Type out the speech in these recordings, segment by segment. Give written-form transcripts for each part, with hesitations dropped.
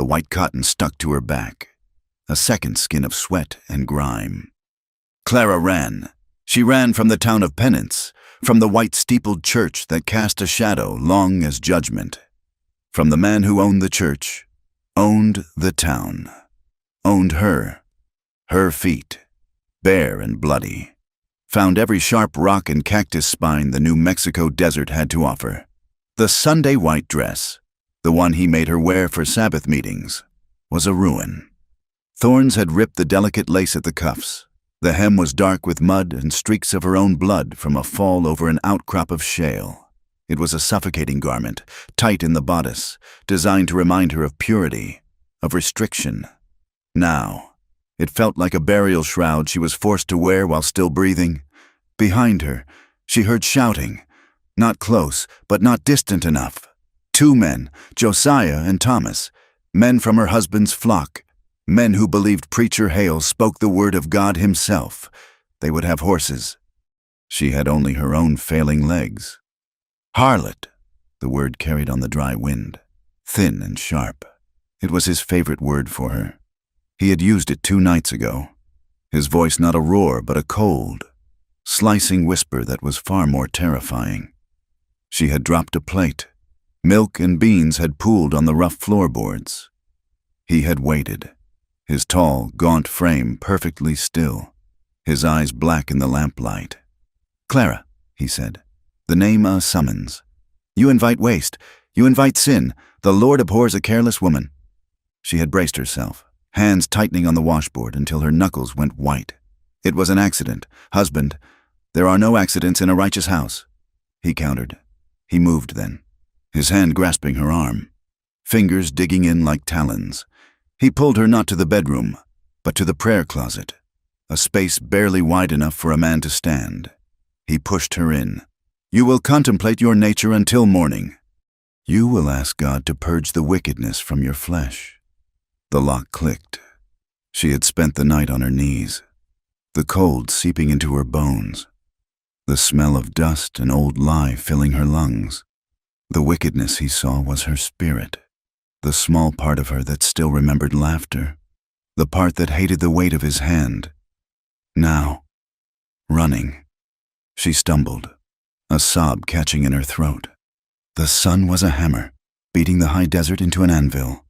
The white cotton stuck to her back, a second skin of sweat and grime. Clara ran. She ran from the town of penance, from the white-steepled church that cast a shadow long as judgment. From the man who owned the church, owned the town, owned her feet, bare and bloody, found every sharp rock and cactus spine the New Mexico desert had to offer. The Sunday white dress, the one he made her wear for Sabbath meetings, was a ruin. Thorns had ripped the delicate lace at the cuffs. The hem was dark with mud and streaks of her own blood from a fall over an outcrop of shale. It was a suffocating garment, tight in the bodice, designed to remind her of purity, of restriction. Now, it felt like a burial shroud she was forced to wear while still breathing. Behind her, she heard shouting, not close, but not distant enough. Two men, Josiah and Thomas, men from her husband's flock, men who believed Preacher Hale spoke the word of God himself. They would have horses. She had only her own failing legs. Harlot, the word carried on the dry wind, thin and sharp. It was his favorite word for her. He had used it 2 nights ago. His voice not a roar, but a cold, slicing whisper that was far more terrifying. She had dropped a plate. Milk and beans had pooled on the rough floorboards. He had waited, his tall, gaunt frame perfectly still, his eyes black in the lamplight. "Clara," he said, "the name a summons. You invite waste, you invite sin. The Lord abhors a careless woman." She had braced herself, hands tightening on the washboard until her knuckles went white. "It was an accident. Husband, there are no accidents in a righteous house." He countered. He moved then, his hand grasping her arm, fingers digging in like talons. He pulled her not to the bedroom, but to the prayer closet, a space barely wide enough for a man to stand. He pushed her in. "You will contemplate your nature until morning. You will ask God to purge the wickedness from your flesh." The lock clicked. She had spent the night on her knees, the cold seeping into her bones, the smell of dust and old lye filling her lungs. The wickedness he saw was her spirit, the small part of her that still remembered laughter, the part that hated the weight of his hand. Now, running, she stumbled, a sob catching in her throat. The sun was a hammer, beating the high desert into an anvil.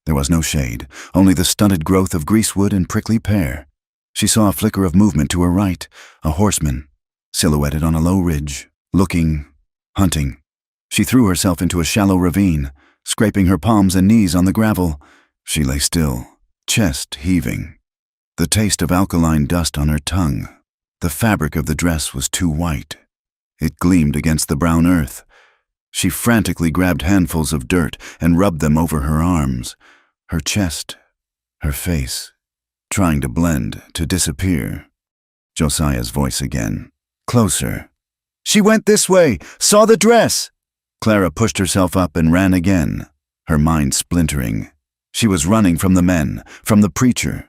There was no shade, only the stunted growth of greasewood and prickly pear. She saw a flicker of movement to her right, a horseman, silhouetted on a low ridge, looking, hunting. She threw herself into a shallow ravine, scraping her palms and knees on the gravel. She lay still, chest heaving, the taste of alkaline dust on her tongue. The fabric of the dress was too white. It gleamed against the brown earth. She frantically grabbed handfuls of dirt and rubbed them over her arms, her chest, her face, trying to blend, to disappear. Josiah's voice again. Closer. "She went this way! Saw the dress!" Clara pushed herself up and ran again, her mind splintering. She was running from the men, from the preacher,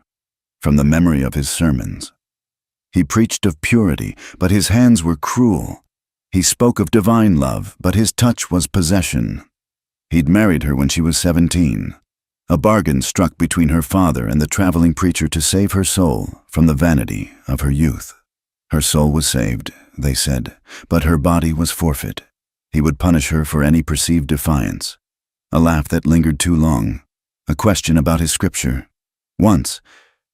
from the memory of his sermons. He preached of purity, but his hands were cruel. He spoke of divine love, but his touch was possession. He'd married her when she was 17. A bargain struck between her father and the traveling preacher to save her soul from the vanity of her youth. Her soul was saved, they said, but her body was forfeit. He would punish her for any perceived defiance. A laugh that lingered too long. A question about his scripture. Once,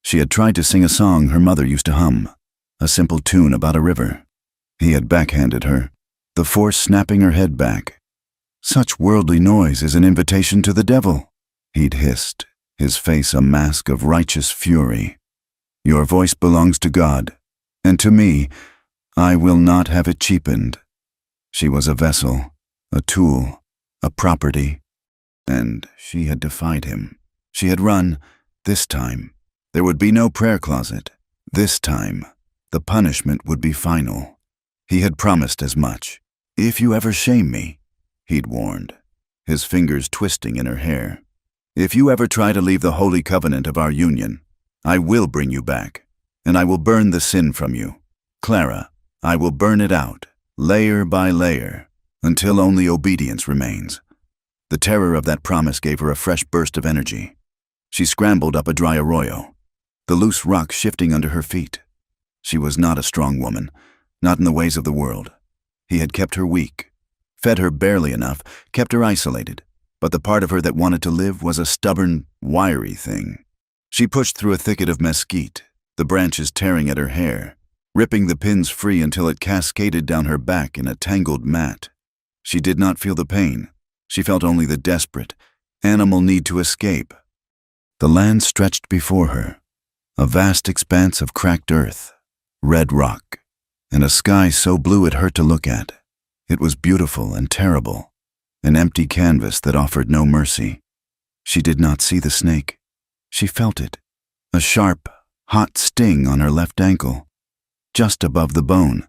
she had tried to sing a song her mother used to hum, a simple tune about a river. He had backhanded her, the force snapping her head back. "Such worldly noise is an invitation to the devil," he'd hissed, his face a mask of righteous fury. "Your voice belongs to God, and to me, I will not have it cheapened." She was a vessel, a tool, a property, and she had defied him. She had run. This time, there would be no prayer closet. This time, the punishment would be final. He had promised as much. "If you ever shame me," he'd warned, his fingers twisting in her hair. "If you ever try to leave the holy covenant of our union, I will bring you back, and I will burn the sin from you. Clara, I will burn it out, layer by layer, until only obedience remains." The terror of that promise gave her a fresh burst of energy. She scrambled up a dry arroyo, the loose rock shifting under her feet. She was not a strong woman, not in the ways of the world. He had kept her weak, fed her barely enough, kept her isolated, but the part of her that wanted to live was a stubborn, wiry thing. She pushed through a thicket of mesquite, the branches tearing at her hair, ripping the pins free until it cascaded down her back in a tangled mat. She did not feel the pain. She felt only the desperate, animal need to escape. The land stretched before her, a vast expanse of cracked earth, red rock, and a sky so blue it hurt to look at. It was beautiful and terrible, an empty canvas that offered no mercy. She did not see the snake. She felt it, a sharp, hot sting on her left ankle, just above the bone.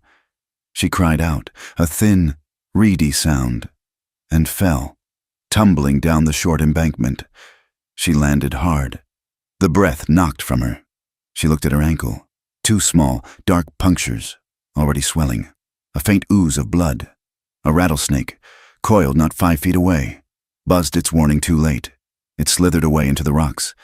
She cried out, a thin, reedy sound, and fell, tumbling down the short embankment. She landed hard. The breath knocked from her. She looked at her ankle. 2 small, dark punctures, already swelling. A faint ooze of blood. A rattlesnake, coiled not 5 feet away, buzzed its warning too late. It slithered away into the rocks,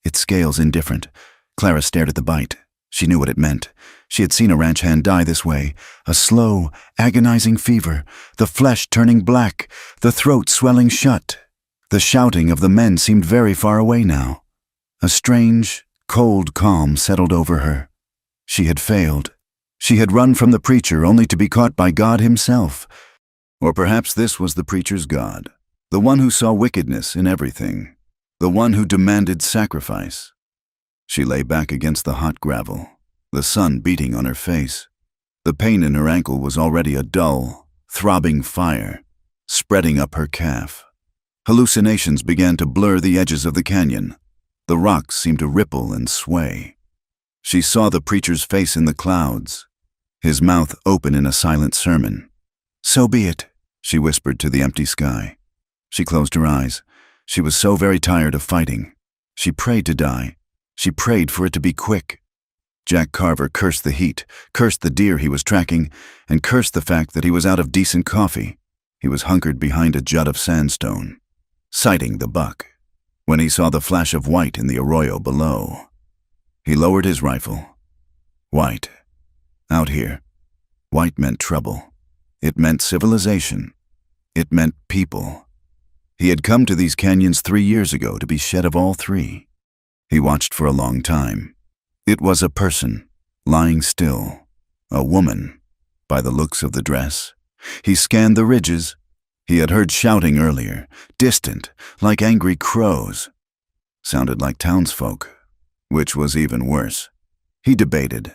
its scales indifferent. Clara stared at the bite. She knew what it meant. She had seen a ranch hand die this way, a slow, agonizing fever, the flesh turning black, the throat swelling shut. The shouting of the men seemed very far away now. A strange, cold calm settled over her. She had failed. She had run from the preacher only to be caught by God himself. Or perhaps this was the preacher's God, the one who saw wickedness in everything, the one who demanded sacrifice. She lay back against the hot gravel, the sun beating on her face. The pain in her ankle was already a dull, throbbing fire, spreading up her calf. Hallucinations began to blur the edges of the canyon. The rocks seemed to ripple and sway. She saw the preacher's face in the clouds, his mouth open in a silent sermon. "So be it," she whispered to the empty sky. She closed her eyes. She was so very tired of fighting. She prayed to die. She prayed for it to be quick. Jack Carver cursed the heat, cursed the deer he was tracking, and cursed the fact that he was out of decent coffee. He was hunkered behind a jut of sandstone, sighting the buck, when he saw the flash of white in the arroyo below. He lowered his rifle. White. Out here. White meant trouble. It meant civilization. It meant people. He had come to these canyons 3 years ago to be shed of all 3. He watched for a long time. It was a person, lying still, a woman, by the looks of the dress. He scanned the ridges. He had heard shouting earlier, distant, like angry crows. Sounded like townsfolk, which was even worse. He debated.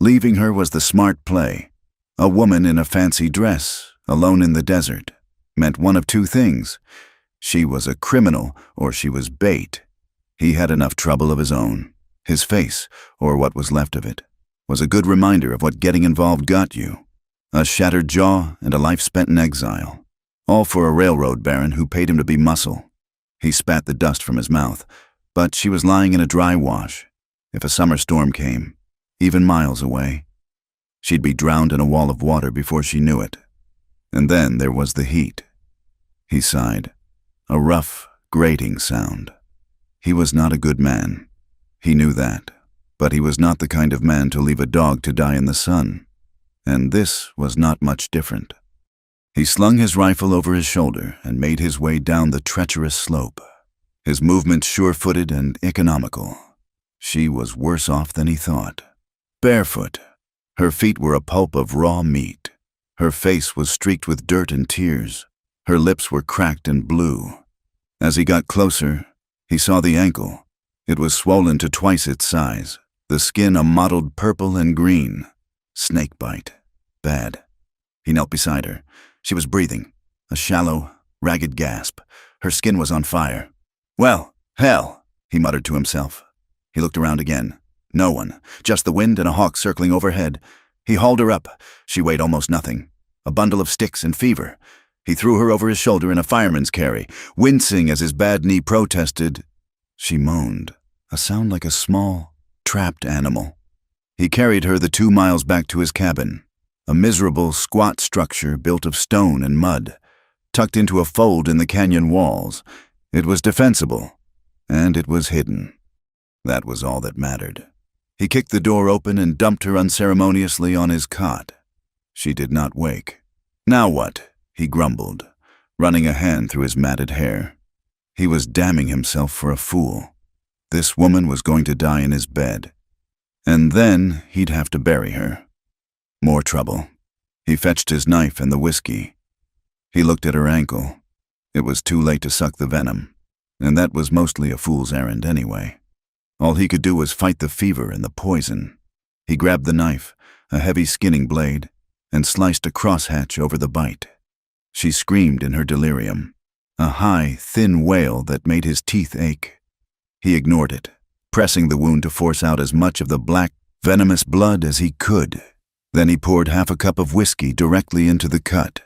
Leaving her was the smart play. A woman in a fancy dress, alone in the desert, meant one of 2 things. She was a criminal or she was bait. He had enough trouble of his own. His face, or what was left of it, was a good reminder of what getting involved got you. A shattered jaw and a life spent in exile. All for a railroad baron who paid him to be muscle. He spat the dust from his mouth, but she was lying in a dry wash. If a summer storm came, even miles away, she'd be drowned in a wall of water before she knew it. And then there was the heat. He sighed, a rough, grating sound. He was not a good man. He knew that, but he was not the kind of man to leave a dog to die in the sun. And this was not much different. He slung his rifle over his shoulder and made his way down the treacherous slope, his movements sure-footed and economical. She was worse off than he thought. Barefoot, her feet were a pulp of raw meat. Her face was streaked with dirt and tears. Her lips were cracked and blue. As he got closer, he saw the ankle. It was swollen to twice its size, the skin a mottled purple and green. Snake bite. Bad. He knelt beside her. She was breathing, a shallow, ragged gasp. Her skin was on fire. "Well, hell," he muttered to himself. He looked around again. No one, just the wind and a hawk circling overhead. He hauled her up. She weighed almost nothing. A bundle of sticks and fever. He threw her over his shoulder in a fireman's carry, wincing as his bad knee protested. She moaned, a sound like a small, trapped animal. He carried her the 2 miles back to his cabin, a miserable, squat structure built of stone and mud. tucked into a fold in the canyon walls. It was defensible, and it was hidden. That was all that mattered. He kicked the door open and dumped her unceremoniously on his cot. She did not wake. "Now what?" he grumbled, running a hand through his matted hair. He was damning himself for a fool. This woman was going to die in his bed. And then he'd have to bury her. More trouble. He fetched his knife and the whiskey. He looked at her ankle. It was too late to suck the venom, and that was mostly a fool's errand anyway. All he could do was fight the fever and the poison. He grabbed the knife, a heavy skinning blade, and sliced a crosshatch over the bite. She screamed in her delirium, a high, thin wail that made his teeth ache. He ignored it, pressing the wound to force out as much of the black, venomous blood as he could. Then he poured half a cup of whiskey directly into the cut.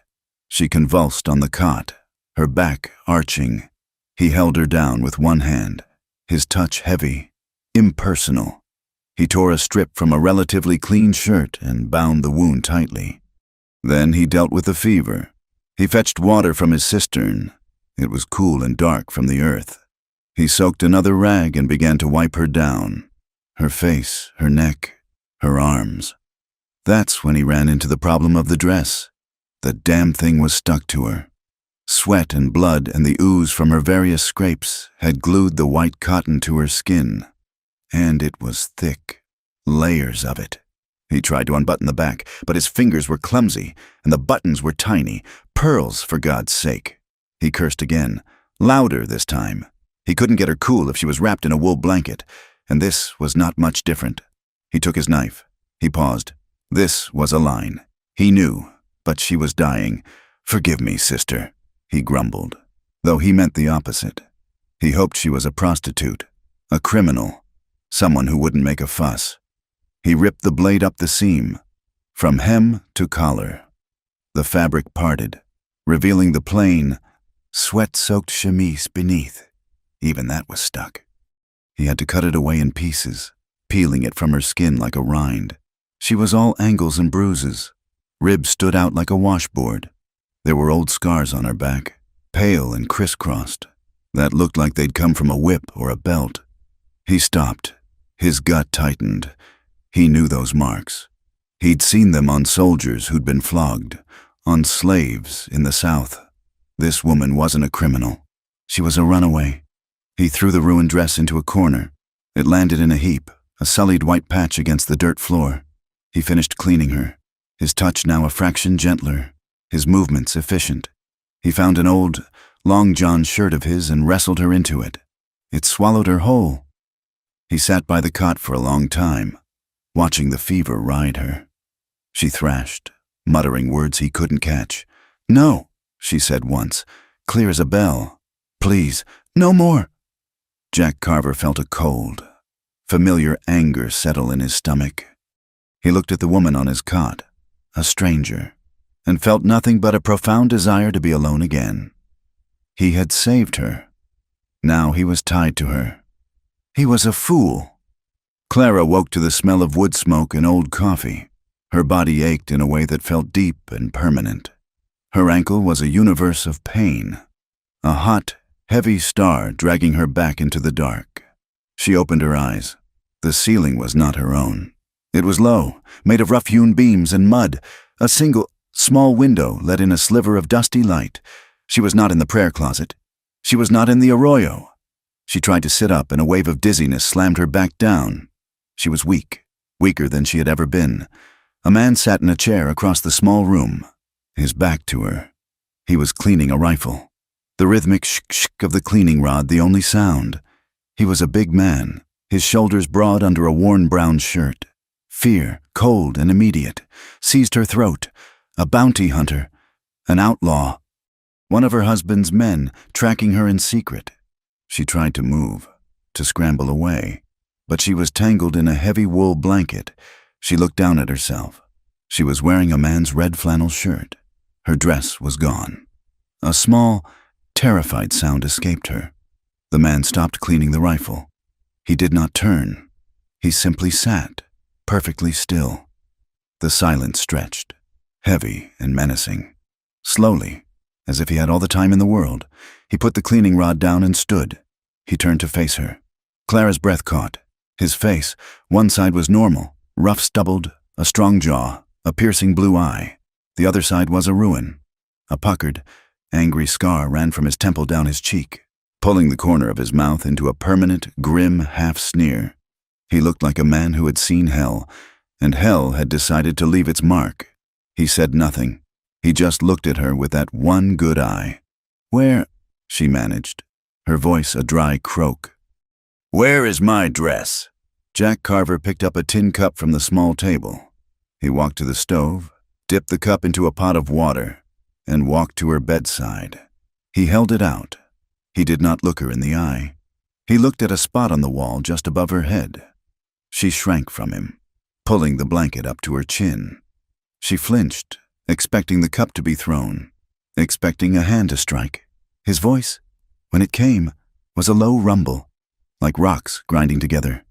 She convulsed on the cot, her back arching. He held her down with one hand, his touch heavy, impersonal. He tore a strip from a relatively clean shirt and bound the wound tightly. Then he dealt with the fever. He fetched water from his cistern. It was cool and dark from the earth. He soaked another rag and began to wipe her down, her face, her neck, her arms. That's when he ran into the problem of the dress. The damn thing was stuck to her. Sweat and blood and the ooze from her various scrapes had glued the white cotton to her skin. And it was thick, layers of it. He tried to unbutton the back, but his fingers were clumsy, and the buttons were tiny. Pearls, for God's sake. He cursed again, louder this time. He couldn't get her cool if she was wrapped in a wool blanket, and this was not much different. He took his knife. He paused. This was a line. He knew, but she was dying. "Forgive me, sister," he grumbled, though he meant the opposite. He hoped she was a prostitute, a criminal, someone who wouldn't make a fuss. He ripped the blade up the seam, from hem to collar. The fabric parted, revealing the plain, sweat-soaked chemise beneath. Even that was stuck. He had to cut it away in pieces, peeling it from her skin like a rind. She was all angles and bruises. Ribs stood out like a washboard. There were old scars on her back, pale and crisscrossed, that looked like they'd come from a whip or a belt. He stopped. His gut tightened. He knew those marks. He'd seen them on soldiers who'd been flogged, on slaves in the South. This woman wasn't a criminal. She was a runaway. He threw the ruined dress into a corner. It landed in a heap, a sullied white patch against the dirt floor. He finished cleaning her, his touch now a fraction gentler, his movements efficient. He found an old, long john shirt of his and wrestled her into it. It swallowed her whole. He sat by the cot for a long time, watching the fever ride her. She thrashed, muttering words he couldn't catch. "No," she said once, clear as a bell. "Please, no more." Jack Carver felt a cold, familiar anger settle in his stomach. He looked at the woman on his cot, a stranger, and felt nothing but a profound desire to be alone again. He had saved her. Now he was tied to her. He was a fool. Clara woke to the smell of wood smoke and old coffee. Her body ached in a way that felt deep and permanent. Her ankle was a universe of pain, a hot, heavy star dragging her back into the dark. She opened her eyes. The ceiling was not her own. It was low, made of rough-hewn beams and mud. A single, small window let in a sliver of dusty light. She was not in the prayer closet. She was not in the arroyo. She tried to sit up, and a wave of dizziness slammed her back down. She was weak, weaker than she had ever been. A man sat in a chair across the small room, his back to her. He was cleaning a rifle. The rhythmic shk-shk of the cleaning rod the only sound. He was a big man, his shoulders broad under a worn brown shirt. Fear, cold and immediate, seized her throat. A bounty hunter, an outlaw. One of her husband's men, tracking her in secret. She tried to move, to scramble away, but she was tangled in a heavy wool blanket. She looked down at herself. She was wearing a man's red flannel shirt. Her dress was gone. A small, terrified sound escaped her. The man stopped cleaning the rifle. He did not turn. He simply sat, perfectly still. The silence stretched, heavy and menacing. Slowly, as if he had all the time in the world. He put the cleaning rod down and stood. He turned to face her. Clara's breath caught. His face, one side was normal, rough-stubbled, a strong jaw, a piercing blue eye. The other side was a ruin. A puckered, angry scar ran from his temple down his cheek, pulling the corner of his mouth into a permanent, grim half-sneer. He looked like a man who had seen hell, and hell had decided to leave its mark. He said nothing. He just looked at her with that one good eye. "Where?" she managed, her voice a dry croak. "Where is my dress?" Jack Carver picked up a tin cup from the small table. He walked to the stove, dipped the cup into a pot of water, and walked to her bedside. He held it out. He did not look her in the eye. He looked at a spot on the wall just above her head. She shrank from him, pulling the blanket up to her chin. She flinched, expecting the cup to be thrown, expecting a hand to strike. His voice, when it came, was a low rumble, like rocks grinding together.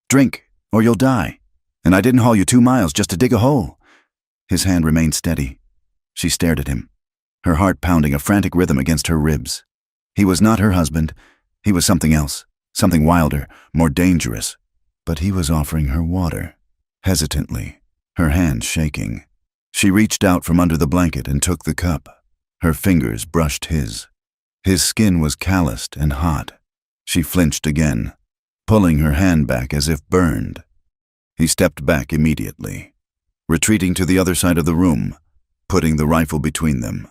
"Drink, or you'll die. And I didn't haul you 2 miles just to dig a hole." His hand remained steady. She stared at him, her heart pounding a frantic rhythm against her ribs. He was not her husband. He was something else, something wilder, more dangerous. But he was offering her water, hesitantly, her hands shaking. She reached out from under the blanket and took the cup. Her fingers brushed his. His skin was calloused and hot. She flinched again, pulling her hand back as if burned. He stepped back immediately, retreating to the other side of the room, putting the rifle between them.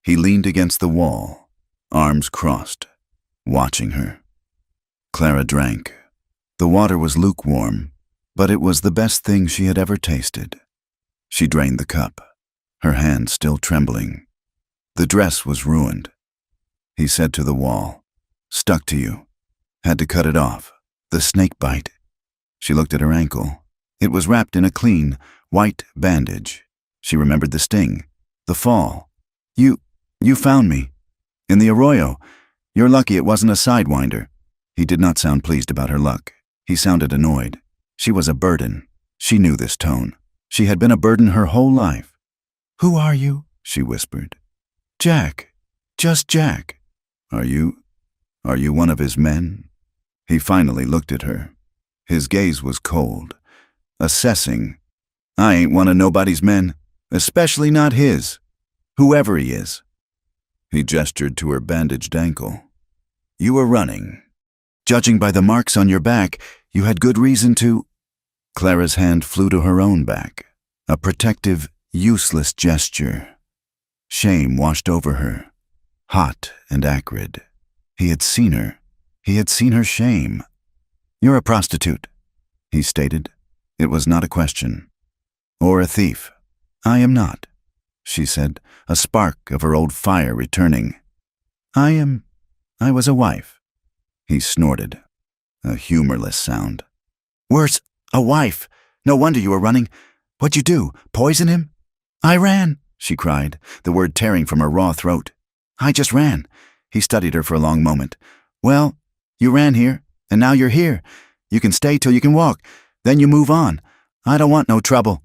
He leaned against the wall, arms crossed, watching her. Clara drank. The water was lukewarm, but it was the best thing she had ever tasted. She drained the cup, her hand still trembling. The dress was ruined. He said to the wall, "Stuck to you. Had to cut it off. The snake bite." She looked at her ankle. It was wrapped in a clean, white bandage. She remembered the sting, the fall. You found me. In the arroyo. You're lucky it wasn't a sidewinder." He did not sound pleased about her luck. He sounded annoyed. She was a burden. She knew this tone. She had been a burden her whole life. "Who are you?" she whispered. "Jack. Just Jack." Are you one of his men?" He finally looked at her. His gaze was cold, assessing. "I ain't one of nobody's men, especially not his, whoever he is." He gestured to her bandaged ankle. "You were running. Judging by the marks on your back, you had good reason to—" Clara's hand flew to her own back, a protective, useless gesture. Shame washed over her, hot and acrid. He had seen her. He had seen her shame. "You're a prostitute," he stated. It was not a question. "Or a thief." "I am not," she said, a spark of her old fire returning. I was a wife." He snorted, a humorless sound. "Worse, a wife. No wonder you were running. What'd you do, poison him?" "I ran," she cried, the word tearing from her raw throat. "I just ran." He studied her for a long moment. "Well, you ran here, and now you're here. You can stay till you can walk. Then you move on. I don't want no trouble."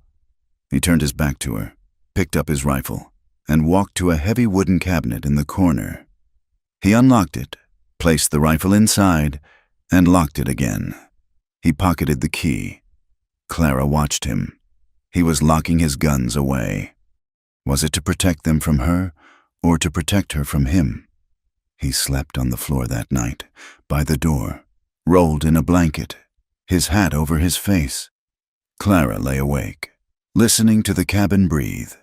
He turned his back to her, picked up his rifle, and walked to a heavy wooden cabinet in the corner. He unlocked it, placed the rifle inside, and locked it again. He pocketed the key. Clara watched him. He was locking his guns away. Was it to protect them from her, or to protect her from him? He slept on the floor that night, by the door, rolled in a blanket, his hat over his face. Clara lay awake, listening to the cabin breathe.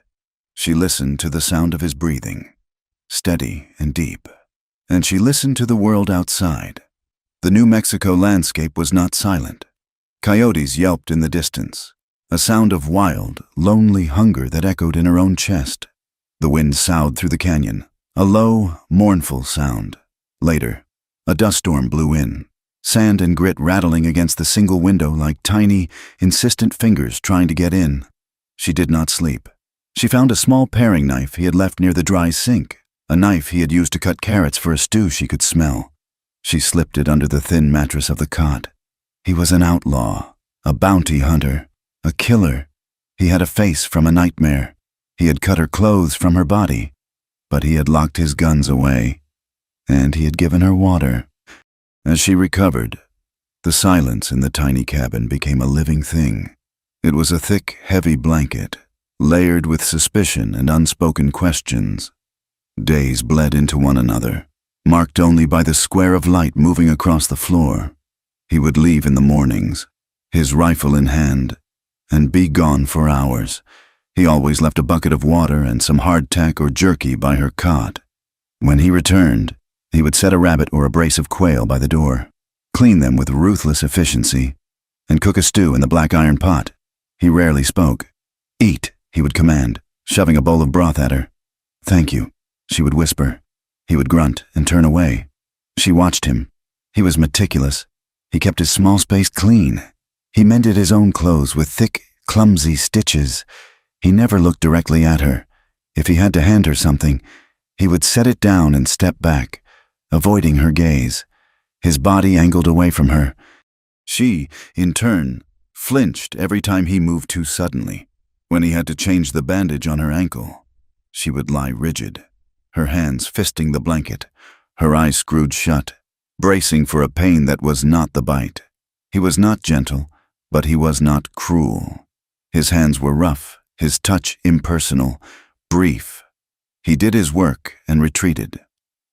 She listened to the sound of his breathing, steady and deep, and she listened to the world outside. The New Mexico landscape was not silent. Coyotes yelped in the distance, a sound of wild, lonely hunger that echoed in her own chest. The wind soughed through the canyon, a low, mournful sound. Later, a dust storm blew in, sand and grit rattling against the single window like tiny, insistent fingers trying to get in. She did not sleep. She found a small paring knife he had left near the dry sink, a knife he had used to cut carrots for a stew she could smell. She slipped it under the thin mattress of the cot. He was an outlaw, a bounty hunter, a killer. He had a face from a nightmare. He had cut her clothes from her body. but he had locked his guns away, and he had given her water. As she recovered, the silence in the tiny cabin became a living thing. It was a thick, heavy blanket, layered with suspicion and unspoken questions. Days bled into one another, marked only by the square of light moving across the floor. He would leave in the mornings, his rifle in hand, and be gone for hours. He always left a bucket of water and some hardtack or jerky by her cot. When he returned, he would set a rabbit or a brace of quail by the door, clean them with ruthless efficiency, and cook a stew in the black iron pot. He rarely spoke. "Eat," he would command, shoving a bowl of broth at her. "Thank you," she would whisper. He would grunt and turn away. She watched him. He was meticulous. He kept his small space clean. He mended his own clothes with thick, clumsy stitches. He never looked directly at her. If he had to hand her something, he would set it down and step back, avoiding her gaze, his body angled away from her. She, in turn, flinched every time he moved too suddenly. When he had to change the bandage on her ankle, she would lie rigid, her hands fisting the blanket, her eyes screwed shut, bracing for a pain that was not the bite. He was not gentle, but he was not cruel. His hands were rough, his touch impersonal, brief. He did his work and retreated.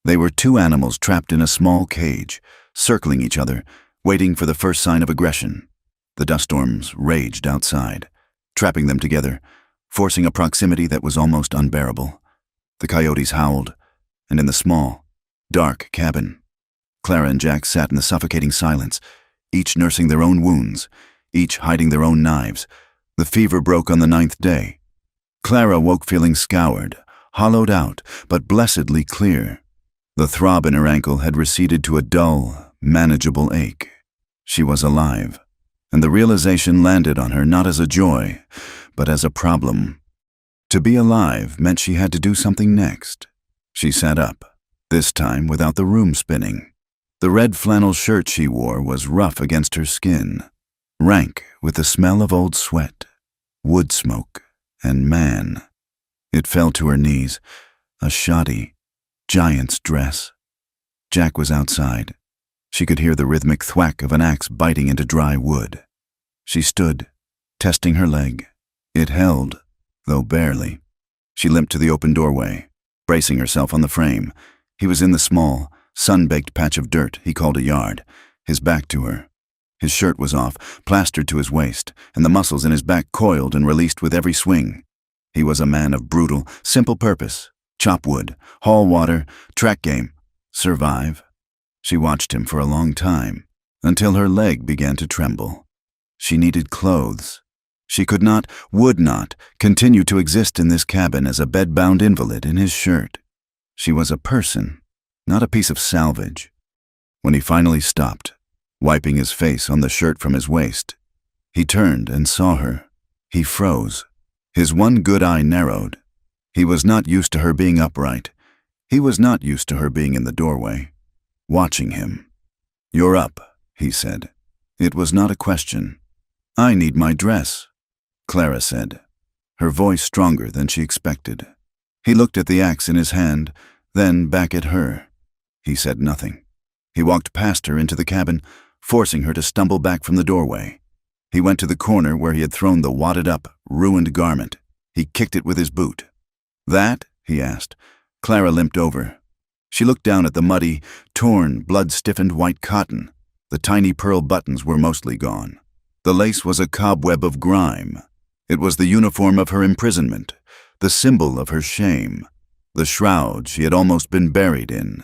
They were two animals trapped in a small cage, circling each other, waiting for the first sign of aggression. The dust storms raged outside, trapping them together, forcing a proximity that was almost unbearable. The coyotes howled, and in the small, dark cabin, Clara and Jack sat in the suffocating silence, each nursing their own wounds, each hiding their own knives. The fever broke on the 9th day. Clara woke feeling scoured, hollowed out, but blessedly clear. The throb in her ankle had receded to a dull, manageable ache. She was alive, and the realization landed on her not as a joy, but as a problem. To be alive meant she had to do something next. She sat up, this time without the room spinning. The red flannel shirt she wore was rough against her skin, rank with the smell of old sweat, wood smoke, and man. It fell to her knees, a shoddy, giant's dress. Jack was outside. She could hear the rhythmic thwack of an axe biting into dry wood. She stood, testing her leg. It held, though barely. She limped to the open doorway, bracing herself on the frame. He was in the small, sun-baked patch of dirt he called a yard, his back to her. His shirt was off, plastered to his waist, and the muscles in his back coiled and released with every swing. He was a man of brutal, simple purpose: chop wood, haul water, track game, survive. She watched him for a long time, until her leg began to tremble. She needed clothes. She could not, would not, continue to exist in this cabin as a bed-bound invalid in his shirt. She was a person, not a piece of salvage. When he finally stopped, wiping his face on the shirt from his waist, he turned and saw her. He froze. His one good eye narrowed. He was not used to her being upright. He was not used to her being in the doorway, watching him. "You're up," he said. It was not a question. "I need my dress," Clara said, her voice stronger than she expected. He looked at the axe in his hand, then back at her. He said nothing. He walked past her into the cabin, forcing her to stumble back from the doorway. He went to the corner where he had thrown the wadded-up, ruined garment. He kicked it with his boot. "That?" he asked. Clara limped over. She looked down at the muddy, torn, blood-stiffened white cotton. The tiny pearl buttons were mostly gone. The lace was a cobweb of grime. It was the uniform of her imprisonment, the symbol of her shame, the shroud she had almost been buried in.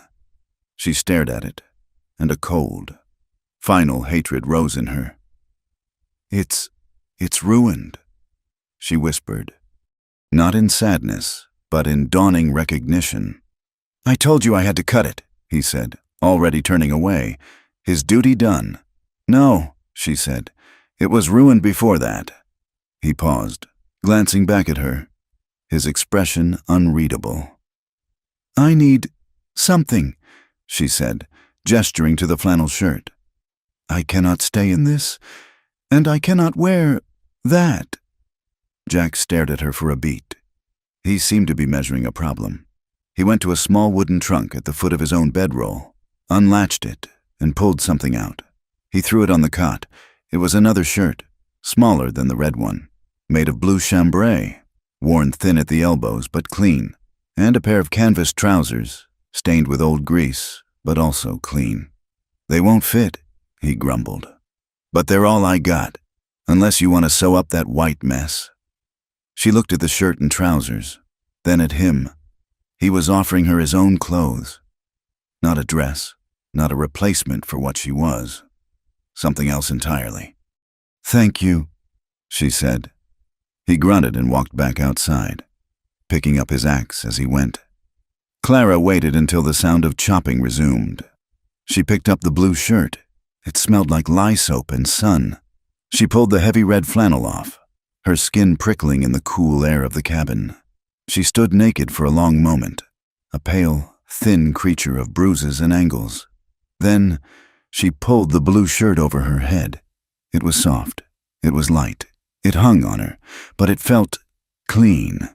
She stared at it, and a cold, final hatred rose in her. It's ruined," she whispered, not in sadness, but in dawning recognition. "I told you I had to cut it," he said, already turning away, his duty done. "No," she said, "it was ruined before that." He paused, glancing back at her, his expression unreadable. "I need something," she said, gesturing to the flannel shirt. "I cannot stay in this, and I cannot wear that." Jack stared at her for a beat. He seemed to be measuring a problem. He went to a small wooden trunk at the foot of his own bedroll, unlatched it, and pulled something out. He threw it on the cot. It was another shirt, smaller than the red one, made of blue chambray, worn thin at the elbows but clean, and a pair of canvas trousers, stained with old grease, but also clean. "They won't fit," he grumbled. "But they're all I got, unless you want to sew up that white mess." She looked at the shirt and trousers, then at him. He was offering her his own clothes. Not a dress, not a replacement for what she was. Something else entirely. "Thank you," she said. He grunted and walked back outside, picking up his axe as he went. Clara waited until the sound of chopping resumed. She picked up the blue shirt. It smelled like lye soap and sun. She pulled the heavy red flannel off, her skin prickling in the cool air of the cabin. She stood naked for a long moment, a pale, thin creature of bruises and angles. Then she pulled the blue shirt over her head. It was soft. It was light. It hung on her, but it felt clean.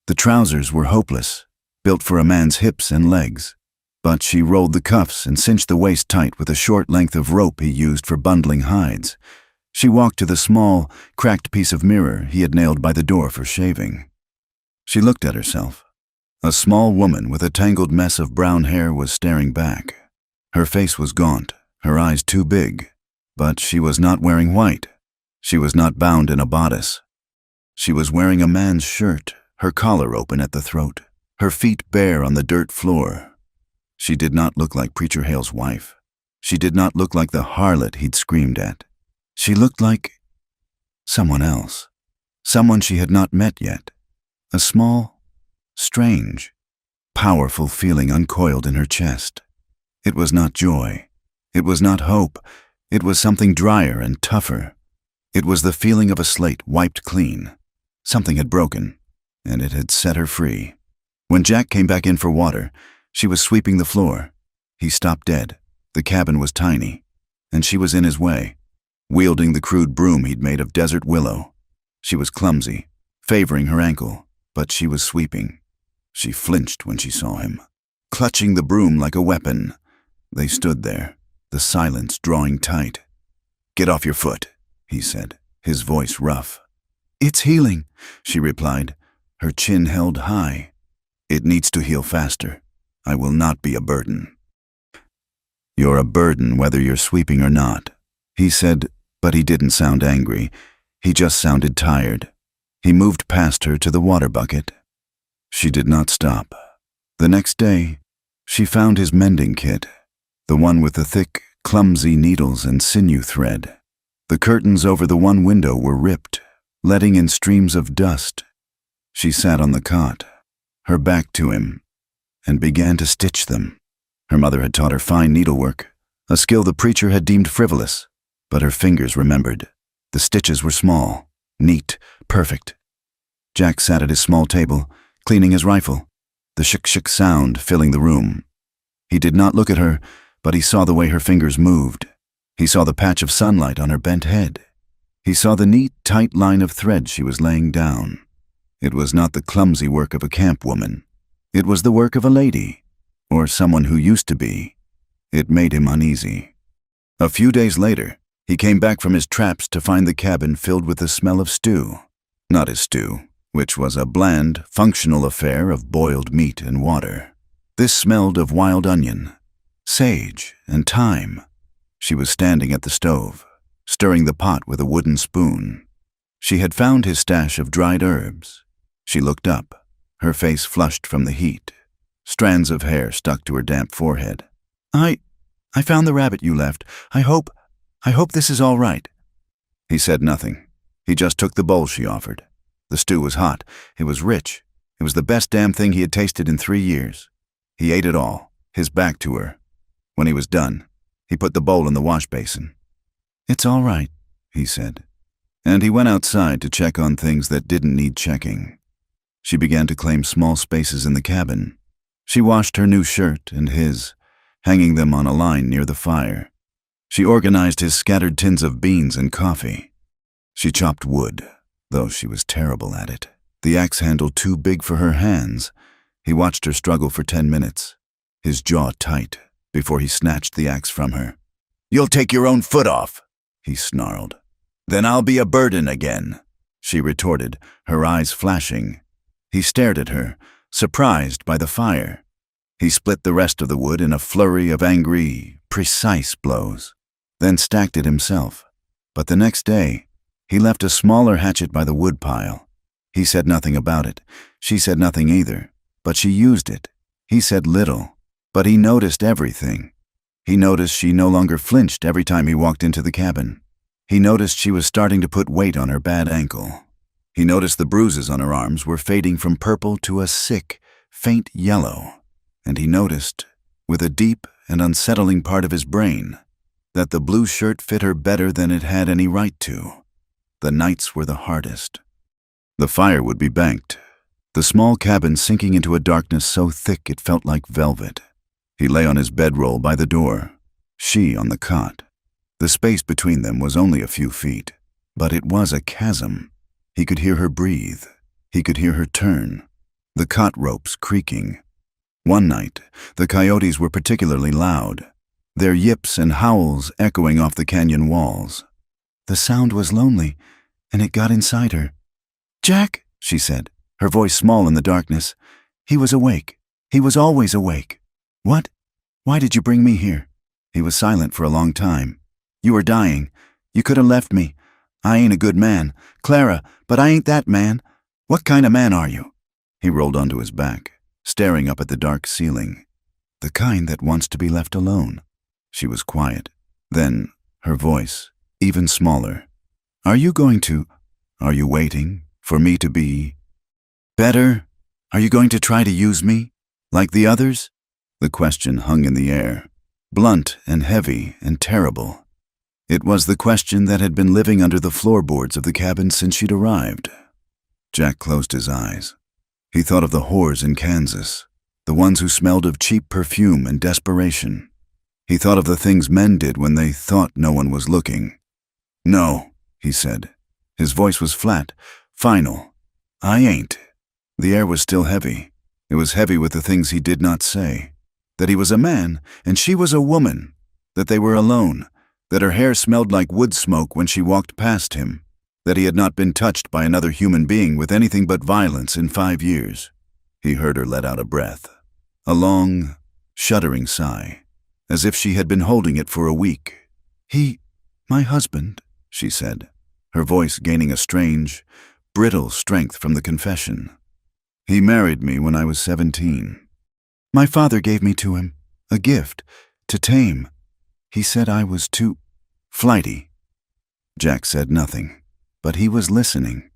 The trousers were hopeless, built for a man's hips and legs. But she rolled the cuffs and cinched the waist tight with a short length of rope he used for bundling hides. She walked to the small, cracked piece of mirror he had nailed by the door for shaving. She looked at herself. A small woman with a tangled mess of brown hair was staring back. Her face was gaunt, her eyes too big. But she was not wearing white. She was not bound in a bodice. She was wearing a man's shirt, her collar open at the throat, her feet bare on the dirt floor. She did not look like Preacher Hale's wife. She did not look like the harlot he'd screamed at. She looked like someone else, someone she had not met yet. A small, strange, powerful feeling uncoiled in her chest. It was not joy. It was not hope. It was something drier and tougher. It was the feeling of a slate wiped clean. Something had broken, and it had set her free. When Jack came back in for water, she was sweeping the floor. He stopped dead. The cabin was tiny, and she was in his way, wielding the crude broom he'd made of desert willow. She was clumsy, favoring her ankle, but she was sweeping. She flinched when she saw him, clutching the broom like a weapon. They stood there, the silence drawing tight. "Get off your foot," he said, his voice rough. "It's healing," she replied, her chin held high. "It needs to heal faster. I will not be a burden." "You're a burden whether you're sweeping or not," he said, but he didn't sound angry. He just sounded tired. He moved past her to the water bucket. She did not stop. The next day, she found his mending kit, the one with the thick, clumsy needles and sinew thread. The curtains over the one window were ripped, letting in streams of dust. She sat on the cot, her back to him, and began to stitch them. Her mother had taught her fine needlework, a skill the preacher had deemed frivolous, but her fingers remembered. The stitches were small, neat, perfect. Jack sat at his small table, cleaning his rifle, the shik-shik sound filling the room. He did not look at her, but he saw the way her fingers moved. He saw the patch of sunlight on her bent head. He saw the neat, tight line of thread she was laying down. It was not the clumsy work of a camp woman. It was the work of a lady, or someone who used to be. It made him uneasy. A few days later, he came back from his traps to find the cabin filled with the smell of stew. Not his stew, which was a bland, functional affair of boiled meat and water. This smelled of wild onion, sage, and thyme. She was standing at the stove, stirring the pot with a wooden spoon. She had found his stash of dried herbs. She looked up, her face flushed from the heat. Strands of hair stuck to her damp forehead. I found the rabbit you left. I hope this is all right." He said nothing. He just took the bowl she offered. The stew was hot. It was rich. It was the best damn thing he had tasted in 3 years. He ate it all, his back to her. When he was done, he put the bowl in the wash basin. "It's all right," he said. And he went outside to check on things that didn't need checking. She began to claim small spaces in the cabin. She washed her new shirt and his, hanging them on a line near the fire. She organized his scattered tins of beans and coffee. She chopped wood, though she was terrible at it. The axe handle too big for her hands. He watched her struggle for 10 minutes, his jaw tight, before he snatched the axe from her. "You'll take your own foot off," he snarled. "Then I'll be a burden again," she retorted, her eyes flashing. He stared at her, surprised by the fire. He split the rest of the wood in a flurry of angry, precise blows, then stacked it himself. But the next day, he left a smaller hatchet by the woodpile. He said nothing about it. She said nothing either, but she used it. He said little, but he noticed everything. He noticed she no longer flinched every time he walked into the cabin. He noticed she was starting to put weight on her bad ankle. He noticed the bruises on her arms were fading from purple to a sick, faint yellow. And he noticed, with a deep and unsettling part of his brain, that the blue shirt fit her better than it had any right to. The nights were the hardest. The fire would be banked, the small cabin sinking into a darkness so thick it felt like velvet. He lay on his bedroll by the door, she on the cot. The space between them was only a few feet, but it was a chasm. He could hear her breathe. He could hear her turn, the cot ropes creaking. One night, the coyotes were particularly loud, their yips and howls echoing off the canyon walls. The sound was lonely, and it got inside her. "Jack," she said, her voice small in the darkness. "He was awake. He was always awake." "What? Why did you bring me here?" He was silent for a long time. "You were dying. You could have left me. I ain't a good man, Clara, but I ain't that man. What kind of man are you?" He rolled onto his back, staring up at the dark ceiling. "The kind that wants to be left alone." She was quiet. Then, her voice, even smaller. Are you waiting for me to be better? Are you going to try to use me, like the others?" The question hung in the air, blunt and heavy and terrible. It was the question that had been living under the floorboards of the cabin since she'd arrived. Jack closed his eyes. He thought of the whores in Kansas, the ones who smelled of cheap perfume and desperation. He thought of the things men did when they thought no one was looking. "No," he said. His voice was flat, final. "I ain't." The air was still heavy. It was heavy with the things he did not say. That he was a man and she was a woman. That they were alone. That her hair smelled like wood smoke when she walked past him. That he had not been touched by another human being with anything but violence in 5 years. He heard her let out a breath. A long, shuddering sigh, as if she had been holding it for a week. My husband," she said, her voice gaining a strange, brittle strength from the confession. "He married me when I was 17. My father gave me to him, a gift, to tame. He said I was too flighty." Jack said nothing, but he was listening.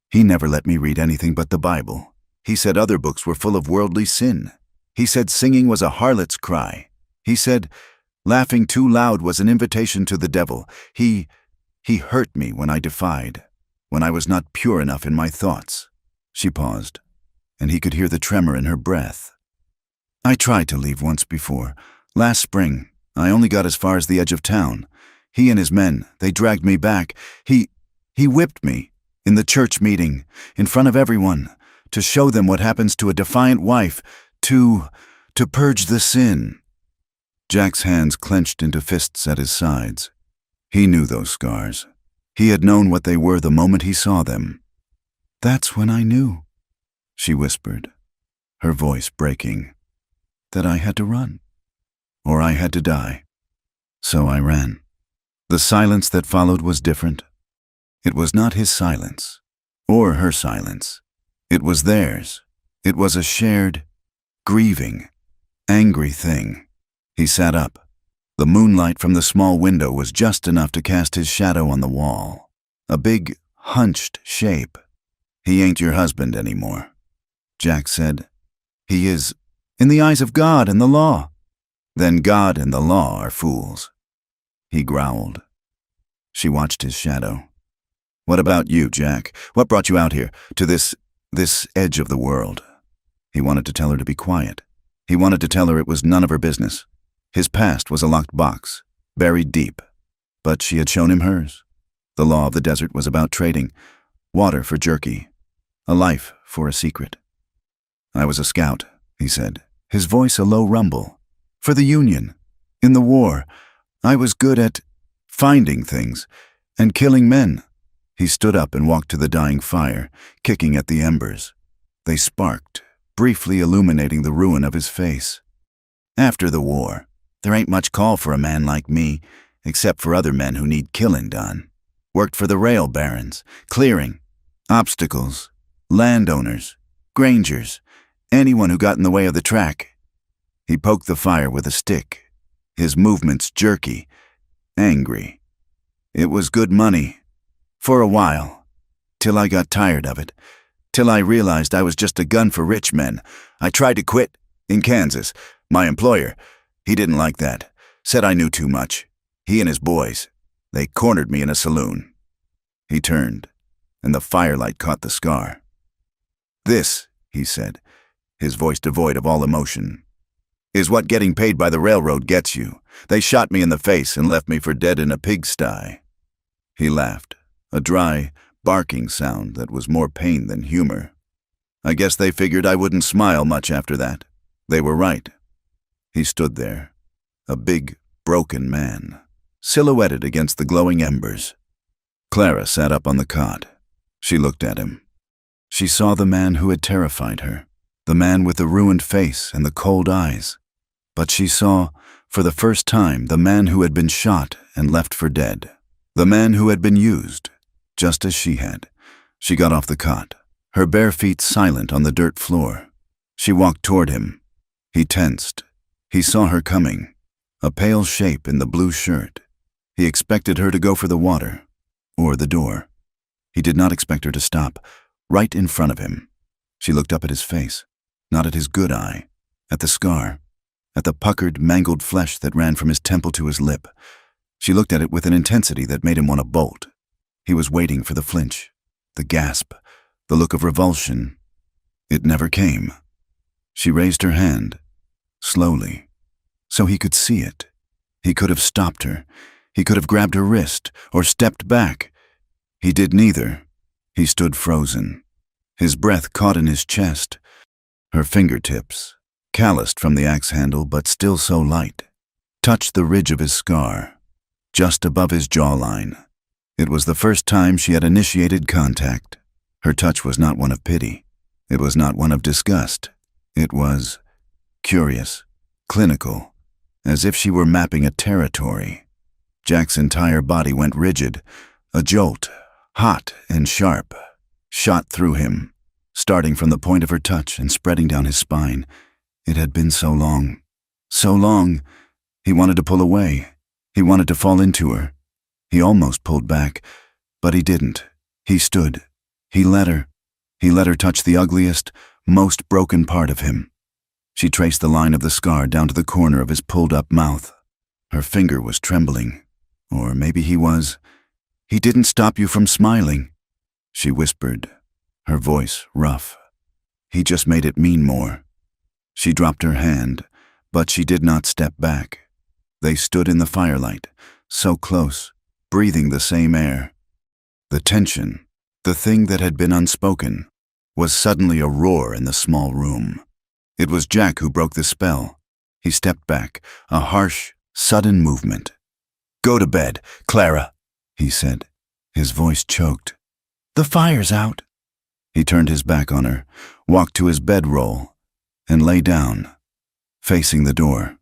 "He never let me read anything but the Bible. He said other books were full of worldly sin. He said singing was a harlot's cry. He said laughing too loud was an invitation to the devil. He hurt me when I defied, when I was not pure enough in my thoughts." She paused, and he could hear the tremor in her breath. "I tried to leave once before. Last spring, I only got as far as the edge of town. He and his men, they dragged me back. He whipped me, in the church meeting, in front of everyone, to show them what happens to a defiant wife, to purge the sin." Jack's hands clenched into fists at his sides. He knew those scars. He had known what they were the moment he saw them. "That's when I knew," she whispered, her voice breaking, "that I had to run, or I had to die. So I ran." The silence that followed was different. It was not his silence, or her silence. It was theirs. It was a shared, grieving, angry thing. He sat up. The moonlight from the small window was just enough to cast his shadow on the wall. A big, hunched shape. "He ain't your husband anymore," Jack said. "He is, in the eyes of God and the law." "Then God and the law are fools," he growled. She watched his shadow. "What about you, Jack? What brought you out here, to this edge of the world?" He wanted to tell her to be quiet. He wanted to tell her it was none of her business. His past was a locked box, buried deep. But she had shown him hers. The law of the desert was about trading, water for jerky, a life for a secret. "I was a scout," he said, his voice a low rumble. "For the Union. In the war. I was good at finding things and killing men." He stood up and walked to the dying fire, kicking at the embers. They sparked, briefly illuminating the ruin of his face. "After the war, there ain't much call for a man like me, except for other men who need killing done. Worked for the rail barons, clearing, obstacles, landowners, grangers, anyone who got in the way of the track." He poked the fire with a stick, his movements jerky, angry. "It was good money. For a while. Till I got tired of it. Till I realized I was just a gun for rich men. I tried to quit. In Kansas. My employer. He didn't like that. Said I knew too much. He and his boys. They cornered me in a saloon." He turned, and the firelight caught the scar. "This," he said, his voice devoid of all emotion, "is what getting paid by the railroad gets you. They shot me in the face and left me for dead in a pigsty." He laughed, a dry, barking sound that was more pain than humor. "I guess they figured I wouldn't smile much after that. They were right." He stood there, a big, broken man, silhouetted against the glowing embers. Clara sat up on the cot. She looked at him. She saw the man who had terrified her, the man with the ruined face and the cold eyes. But she saw, for the first time, the man who had been shot and left for dead, the man who had been used, just as she had. She got off the cot, her bare feet silent on the dirt floor. She walked toward him. He tensed. He saw her coming, a pale shape in the blue shirt. He expected her to go for the water, or the door. He did not expect her to stop, right in front of him. She looked up at his face, not at his good eye, at the scar, at the puckered, mangled flesh that ran from his temple to his lip. She looked at it with an intensity that made him want to bolt. He was waiting for the flinch, the gasp, the look of revulsion. It never came. She raised her hand, slowly, so he could see it. He could have stopped her. He could have grabbed her wrist or stepped back. He did neither. He stood frozen, his breath caught in his chest. Her fingertips, calloused from the axe handle but still so light, touched the ridge of his scar, just above his jawline. It was the first time she had initiated contact. Her touch was not one of pity. It was not one of disgust. It was curious, clinical, as if she were mapping a territory. Jack's entire body went rigid. A jolt, hot and sharp, shot through him, starting from the point of her touch and spreading down his spine. It had been so long. So long. He wanted to pull away. He wanted to fall into her. He almost pulled back, but he didn't. He stood. He let her. He let her touch the ugliest, most broken part of him. She traced the line of the scar down to the corner of his pulled-up mouth. Her finger was trembling. Or maybe he was. "He didn't stop you from smiling," she whispered, her voice rough. "He just made it mean more." She dropped her hand, but she did not step back. They stood in the firelight, so close, breathing the same air. The tension, the thing that had been unspoken, was suddenly a roar in the small room. It was Jack who broke the spell. He stepped back, a harsh, sudden movement. "Go to bed, Clara," he said, his voice choked. "The fire's out." He turned his back on her, walked to his bedroll, and lay down, facing the door.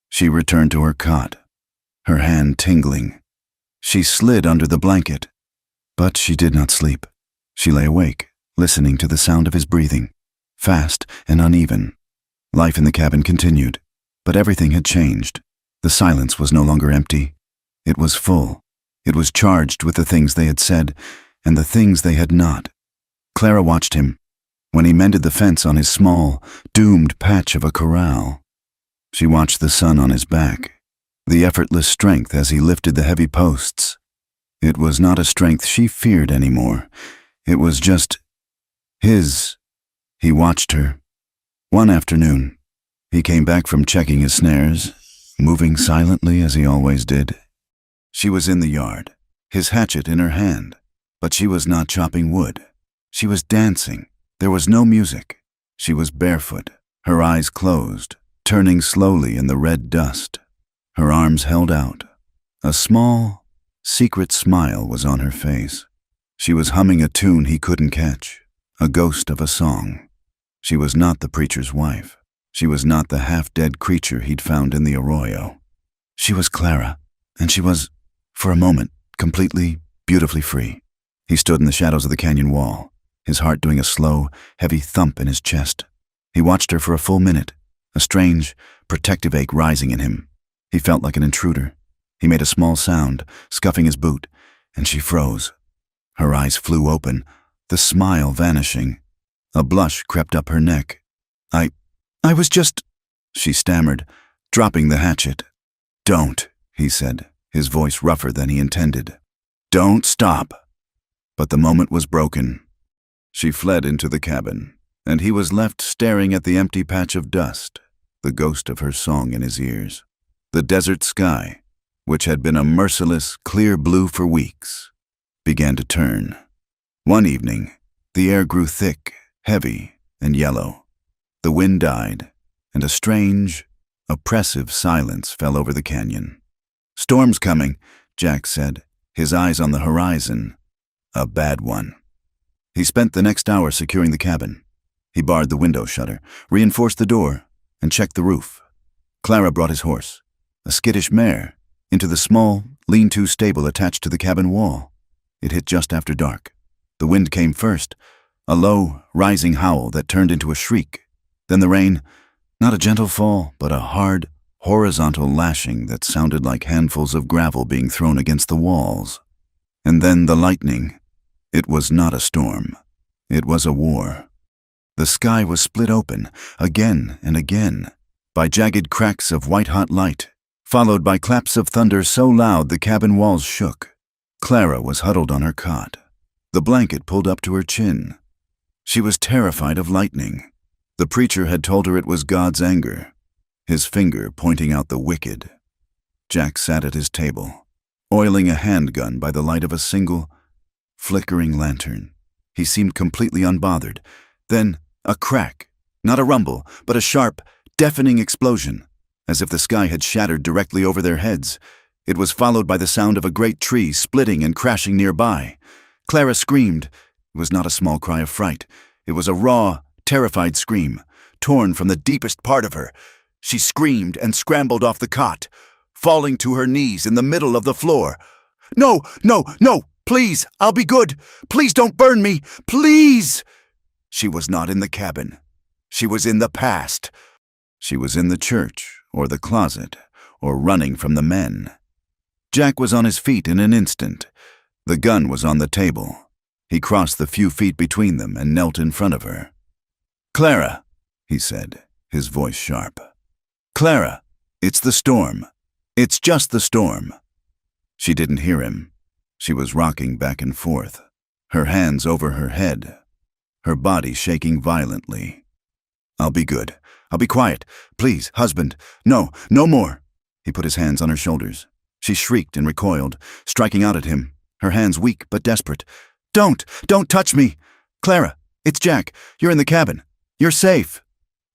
She returned to her cot, her hand tingling. She slid under the blanket, but she did not sleep. She lay awake, listening to the sound of his breathing, fast and uneven. Life in the cabin continued, but everything had changed. The silence was no longer empty. It was full. It was charged with the things they had said and the things they had not. Clara watched him when he mended the fence on his small, doomed patch of a corral. She watched the sun on his back, the effortless strength as he lifted the heavy posts. It was not a strength she feared anymore. It was just his. He watched her. One afternoon, he came back from checking his snares, moving silently as he always did. She was in the yard, his hatchet in her hand, but she was not chopping wood. She was dancing. There was no music. She was barefoot, her eyes closed, turning slowly in the red dust. Her arms held out. A small, secret smile was on her face. She was humming a tune he couldn't catch, a ghost of a song. She was not the preacher's wife. She was not the half-dead creature he'd found in the arroyo. She was Clara, and she was, for a moment, completely, beautifully free. He stood in the shadows of the canyon wall, his heart doing a slow, heavy thump in his chest. He watched her for a full minute, a strange, protective ache rising in him. He felt like an intruder. He made a small sound, scuffing his boot, and she froze. Her eyes flew open, the smile vanishing. A blush crept up her neck. I was just, she stammered, dropping the hatchet. Don't, he said, his voice rougher than he intended. Don't stop. But the moment was broken. She fled into the cabin, and he was left staring at the empty patch of dust, the ghost of her song in his ears. The desert sky, which had been a merciless, clear blue for weeks, began to turn. One evening, the air grew thick, heavy, and yellow. The wind died, and a strange, oppressive silence fell over the canyon. Storm's coming, Jack said, his eyes on the horizon. A bad one. He spent the next hour securing the cabin. He barred the window shutter, reinforced the door, and checked the roof. Clara brought his horse, a skittish mare, into the small, lean-to stable attached to the cabin wall. It hit just after dark. The wind came first, a low, rising howl that turned into a shriek. Then the rain, not a gentle fall, but a hard, horizontal lashing that sounded like handfuls of gravel being thrown against the walls. And then the lightning. It was not a storm. It was a war. The sky was split open, again and again, by jagged cracks of white-hot light, followed by claps of thunder so loud the cabin walls shook. Clara was huddled on her cot, the blanket pulled up to her chin. She was terrified of lightning. The preacher had told her it was God's anger, his finger pointing out the wicked. Jack sat at his table, oiling a handgun by the light of a single, flickering lantern. He seemed completely unbothered. Then a crack, not a rumble, but a sharp, deafening explosion, as if the sky had shattered directly over their heads. It was followed by the sound of a great tree splitting and crashing nearby. Clara screamed. It was not a small cry of fright. It was a raw, terrified scream, torn from the deepest part of her. She screamed and scrambled off the cot, falling to her knees in the middle of the floor. No, no, no, please, I'll be good. Please don't burn me, please. She was not in the cabin. She was in the past. She was in the church, or the closet, or running from the men. Jack was on his feet in an instant. The gun was on the table. He crossed the few feet between them and knelt in front of her. Clara, he said, his voice sharp. Clara, it's the storm. It's just the storm. She didn't hear him. She was rocking back and forth, her hands over her head, her body shaking violently. I'll be good. I'll be quiet. Please, husband. No, no more. He put his hands on her shoulders. She shrieked and recoiled, striking out at him, her hands weak but desperate. Don't touch me. Clara, it's Jack. You're in the cabin. You're safe.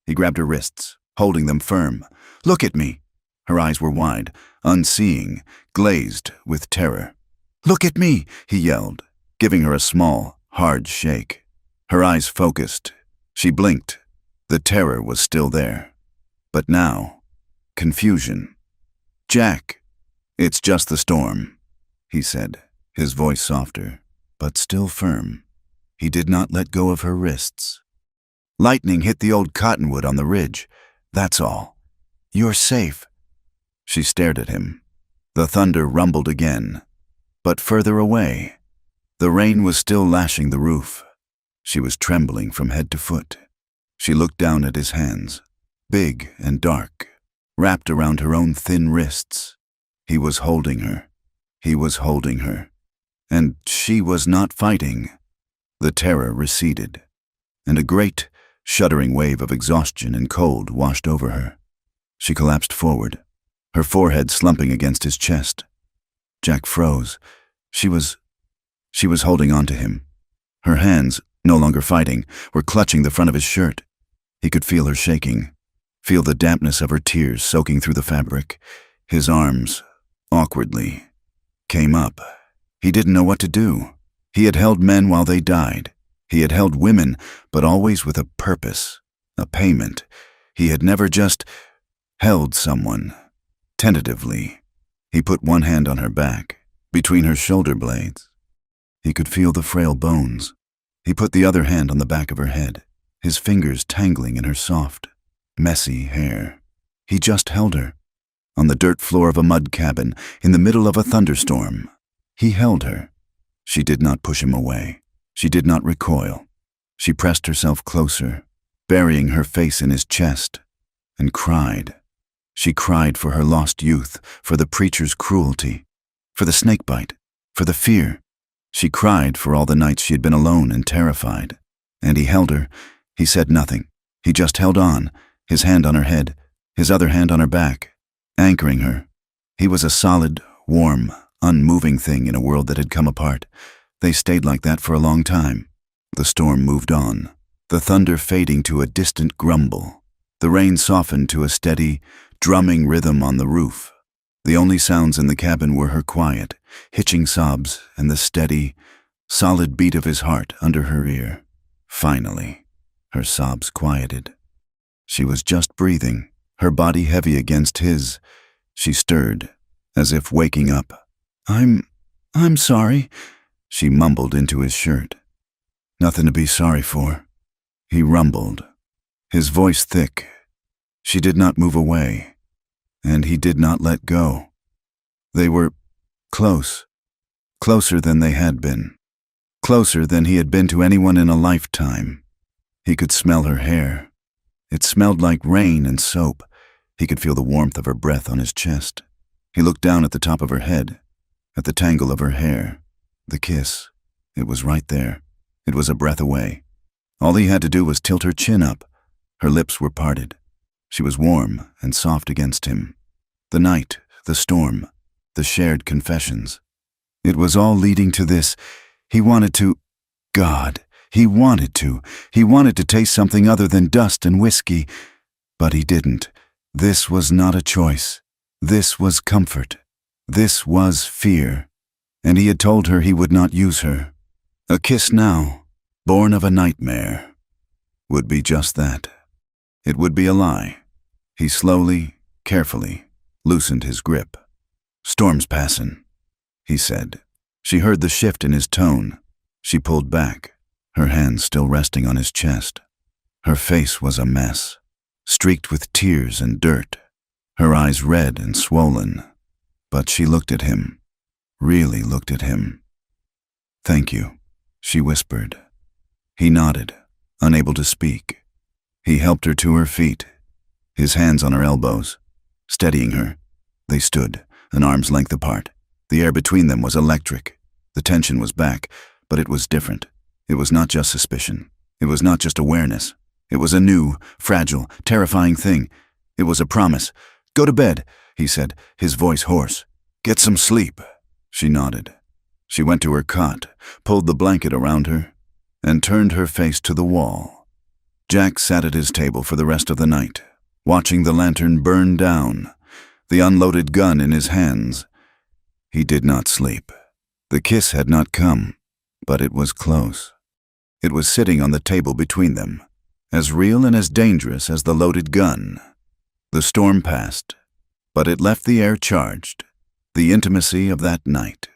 He grabbed her wrists, holding them firm. Look at me. Her eyes were wide, unseeing, glazed with terror. Look at me, he yelled, giving her a small, hard shake. Her eyes focused. She blinked. The terror was still there. But now, confusion. Jack, it's just the storm, he said, his voice softer, but still firm. He did not let go of her wrists. Lightning hit the old cottonwood on the ridge. That's all. You're safe. She stared at him. The thunder rumbled again, but further away. The rain was still lashing the roof. She was trembling from head to foot. She looked down at his hands, big and dark, wrapped around her own thin wrists. He was holding her. He was holding her. And she was not fighting. The terror receded, and a great, shuddering wave of exhaustion and cold washed over her. She collapsed forward, her forehead slumping against his chest. Jack froze. She was holding on to him. Her hands, no longer fighting, were clutching the front of his shirt. He could feel her shaking, feel the dampness of her tears soaking through the fabric. His arms, awkwardly, came up. He didn't know what to do. He had held men while they died. He had held women, but always with a purpose, a payment. He had never just held someone, tentatively. He put one hand on her back, between her shoulder blades. He could feel the frail bones. He put the other hand on the back of her head, his fingers tangling in her soft, messy hair. He just held her. On the dirt floor of a mud cabin, in the middle of a thunderstorm, he held her. She did not push him away. She did not recoil. She pressed herself closer, burying her face in his chest, and cried. She cried for her lost youth, for the preacher's cruelty, for the snakebite, for the fear. She cried for all the nights she had been alone and terrified. And he held her. He said nothing. He just held on, his hand on her head, his other hand on her back, anchoring her. He was a solid, warm, unmoving thing in a world that had come apart. They stayed like that for a long time. The storm moved on, the thunder fading to a distant grumble. The rain softened to a steady, drumming rhythm on the roof. The only sounds in the cabin were her quiet, hitching sobs and the steady, solid beat of his heart under her ear. Finally, her sobs quieted. She was just breathing, her body heavy against his. She stirred, as if waking up. I'm sorry," she mumbled into his shirt. "Nothing to be sorry for," he rumbled, his voice thick. She did not move away, and he did not let go. They were close, closer than they had been, closer than he had been to anyone in a lifetime. He could smell her hair. It smelled like rain and soap. He could feel the warmth of her breath on his chest. He looked down at the top of her head, at the tangle of her hair. The kiss. It was right there. It was a breath away. All he had to do was tilt her chin up. Her lips were parted. She was warm and soft against him. The night, the storm, the shared confessions. It was all leading to this. He wanted to... God, he wanted to. He wanted to taste something other than dust and whiskey. But he didn't. This was not a choice. This was comfort. This was fear. And he had told her he would not use her. A kiss now, born of a nightmare, would be just that. It would be a lie. He slowly, carefully, loosened his grip. "Storm's passin'," he said. She heard the shift in his tone. She pulled back, her hands still resting on his chest. Her face was a mess, streaked with tears and dirt, her eyes red and swollen. But she looked at him, really looked at him. "Thank you," she whispered. He nodded, unable to speak. He helped her to her feet, his hands on her elbows, steadying her. They stood, an arm's length apart. The air between them was electric. The tension was back, but it was different. It was not just suspicion. It was not just awareness. It was a new, fragile, terrifying thing. It was a promise. "Go to bed," he said, his voice hoarse. "Get some sleep." She nodded. She went to her cot, pulled the blanket around her, and turned her face to the wall. Jack sat at his table for the rest of the night, watching the lantern burn down, the unloaded gun in his hands. He did not sleep. The kiss had not come, but it was close. It was sitting on the table between them, as real and as dangerous as the loaded gun. The storm passed, but it left the air charged. The intimacy of that night,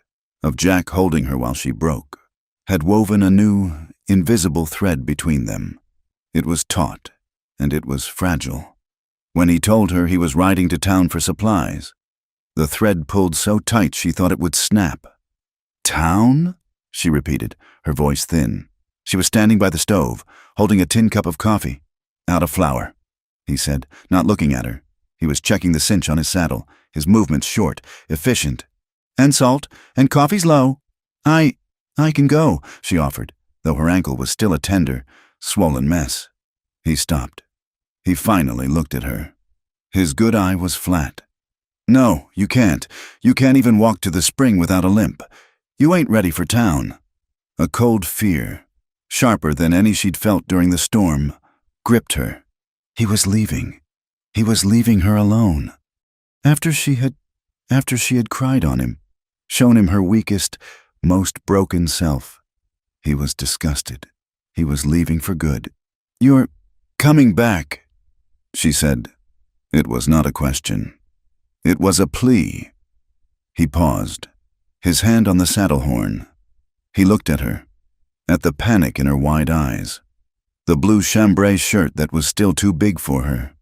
of Jack holding her while she broke, had woven a new, invisible thread between them. It was taut, and it was fragile. When he told her he was riding to town for supplies, the thread pulled so tight she thought it would snap. "Town?" she repeated, her voice thin. She was standing by the stove, holding a tin cup of coffee. "Out of flour," he said, not looking at her. He was checking the cinch on his saddle, his movements short, efficient. "And salt, and coffee's low." I can go," she offered, though her ankle was still a tender, swollen mess. He stopped. He finally looked at her. His good eye was flat. "No, you can't. You can't even walk to the spring without a limp. You ain't ready for town." A cold fear, sharper than any she'd felt during the storm, gripped her. He was leaving. He was leaving her alone. After she had cried on him, shown him her weakest, most broken self. He was disgusted. He was leaving for good. "You're coming back," she said. It was not a question. It was a plea. He paused, his hand on the saddle horn. He looked at her, at the panic in her wide eyes, the blue chambray shirt that was still too big for her.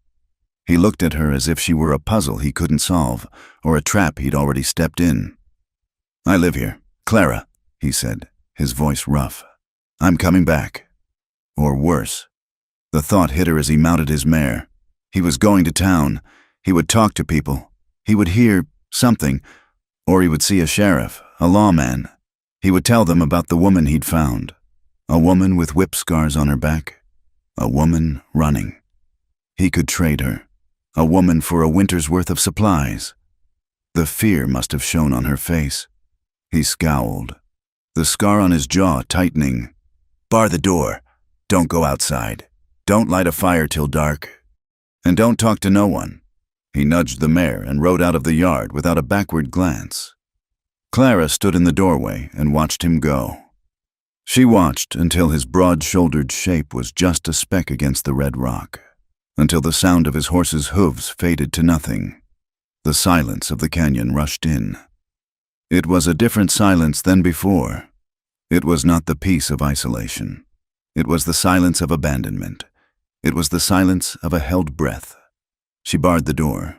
He looked at her as if she were a puzzle he couldn't solve, or a trap he'd already stepped in. "I live here, Clara," he said, his voice rough. "I'm coming back." Or worse. The thought hit her as he mounted his mare. He was going to town. He would talk to people. He would hear something, or he would see a sheriff, a lawman. He would tell them about the woman he'd found. A woman with whip scars on her back. A woman running. He could trade her. A woman for a winter's worth of supplies. The fear must have shown on her face. He scowled, the scar on his jaw tightening. "Bar the door. Don't go outside. Don't light a fire till dark. And don't talk to no one." He nudged the mare and rode out of the yard without a backward glance. Clara stood in the doorway and watched him go. She watched until his broad-shouldered shape was just a speck against the red rock, until the sound of his horse's hooves faded to nothing. The silence of the canyon rushed in. It was a different silence than before. It was not the peace of isolation. It was the silence of abandonment. It was the silence of a held breath. She barred the door.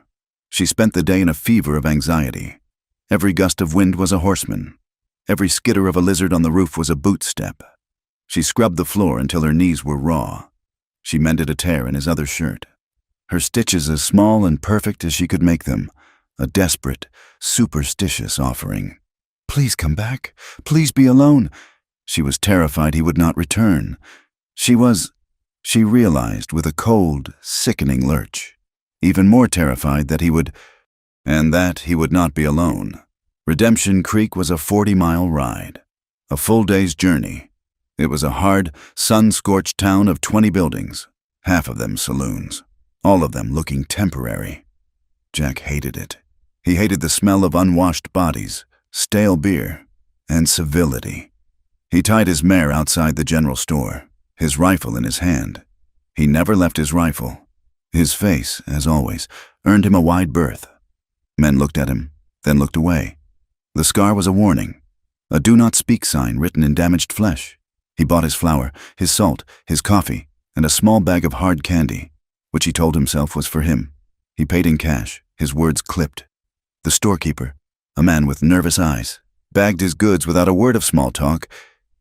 She spent the day in a fever of anxiety. Every gust of wind was a horseman. Every skitter of a lizard on the roof was a boot step. She scrubbed the floor until her knees were raw. She mended a tear in his other shirt. Her stitches as small and perfect as she could make them. A desperate, superstitious offering. "Please come back. Please be alone." She was terrified he would not return. She realized with a cold, sickening lurch. Even more terrified that he would not be alone. Redemption Creek was a 40-mile ride. A full day's journey. It was a hard, sun-scorched town of 20 buildings, half of them saloons, all of them looking temporary. Jack hated it. He hated the smell of unwashed bodies, stale beer, and civility. He tied his mare outside the general store, his rifle in his hand. He never left his rifle. His face, as always, earned him a wide berth. Men looked at him, then looked away. The scar was a warning, a do not speak sign written in damaged flesh. He bought his flour, his salt, his coffee, and a small bag of hard candy, which he told himself was for him. He paid in cash, his words clipped. The storekeeper, a man with nervous eyes, bagged his goods without a word of small talk.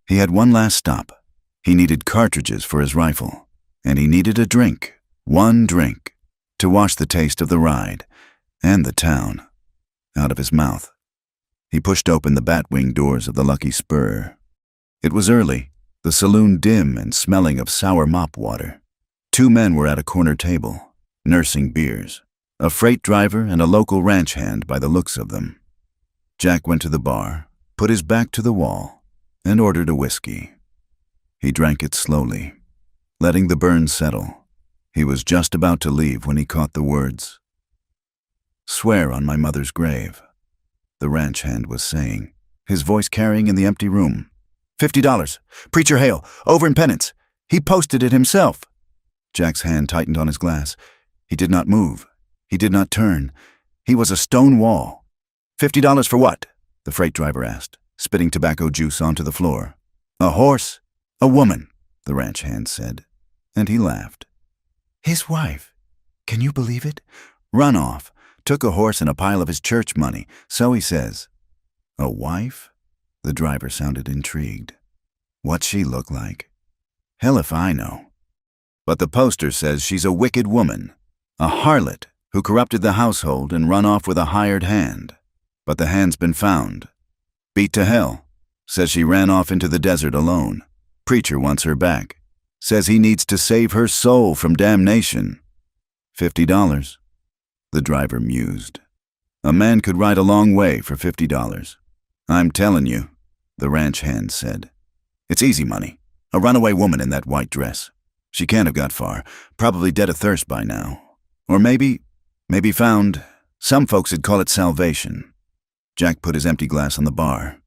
He had one last stop. He needed cartridges for his rifle, and he needed a drink. One drink, to wash the taste of the ride, and the town, out of his mouth. He pushed open the bat-wing doors of the Lucky Spur. It was early, the saloon dim and smelling of sour mop water. 2 men were at a corner table, nursing beers, a freight driver and a local ranch hand by the looks of them. Jack went to the bar, put his back to the wall, and ordered a whiskey. He drank it slowly, letting the burn settle. He was just about to leave when he caught the words. "Swear on my mother's grave," the ranch hand was saying, his voice carrying in the empty room. $50. Preacher Hale, over in Penance. He posted it himself. Jack's hand tightened on his glass. He did not move. He did not turn. He was a stone wall. $50 for what? The freight driver asked, spitting tobacco juice onto the floor. "A horse, a woman," the ranch hand said, and he laughed. "His wife. Can you believe it? Run off. Took a horse and a pile of his church money, so he says." "A wife?" The driver sounded intrigued. "What's she look like?" "Hell if I know. But the poster says she's a wicked woman, a harlot who corrupted the household and run off with a hired hand. But the hand's been found. Beat to hell. Says she ran off into the desert alone. Preacher wants her back. Says he needs to save her soul from damnation. $50. The driver mused. A man could ride a long way for $50. "I'm telling you," the ranch hand said. "It's easy money. A runaway woman in that white dress. She can't have got far, probably dead of thirst by now. Or maybe found, some folks would call it salvation. Jack put his empty glass on the bar.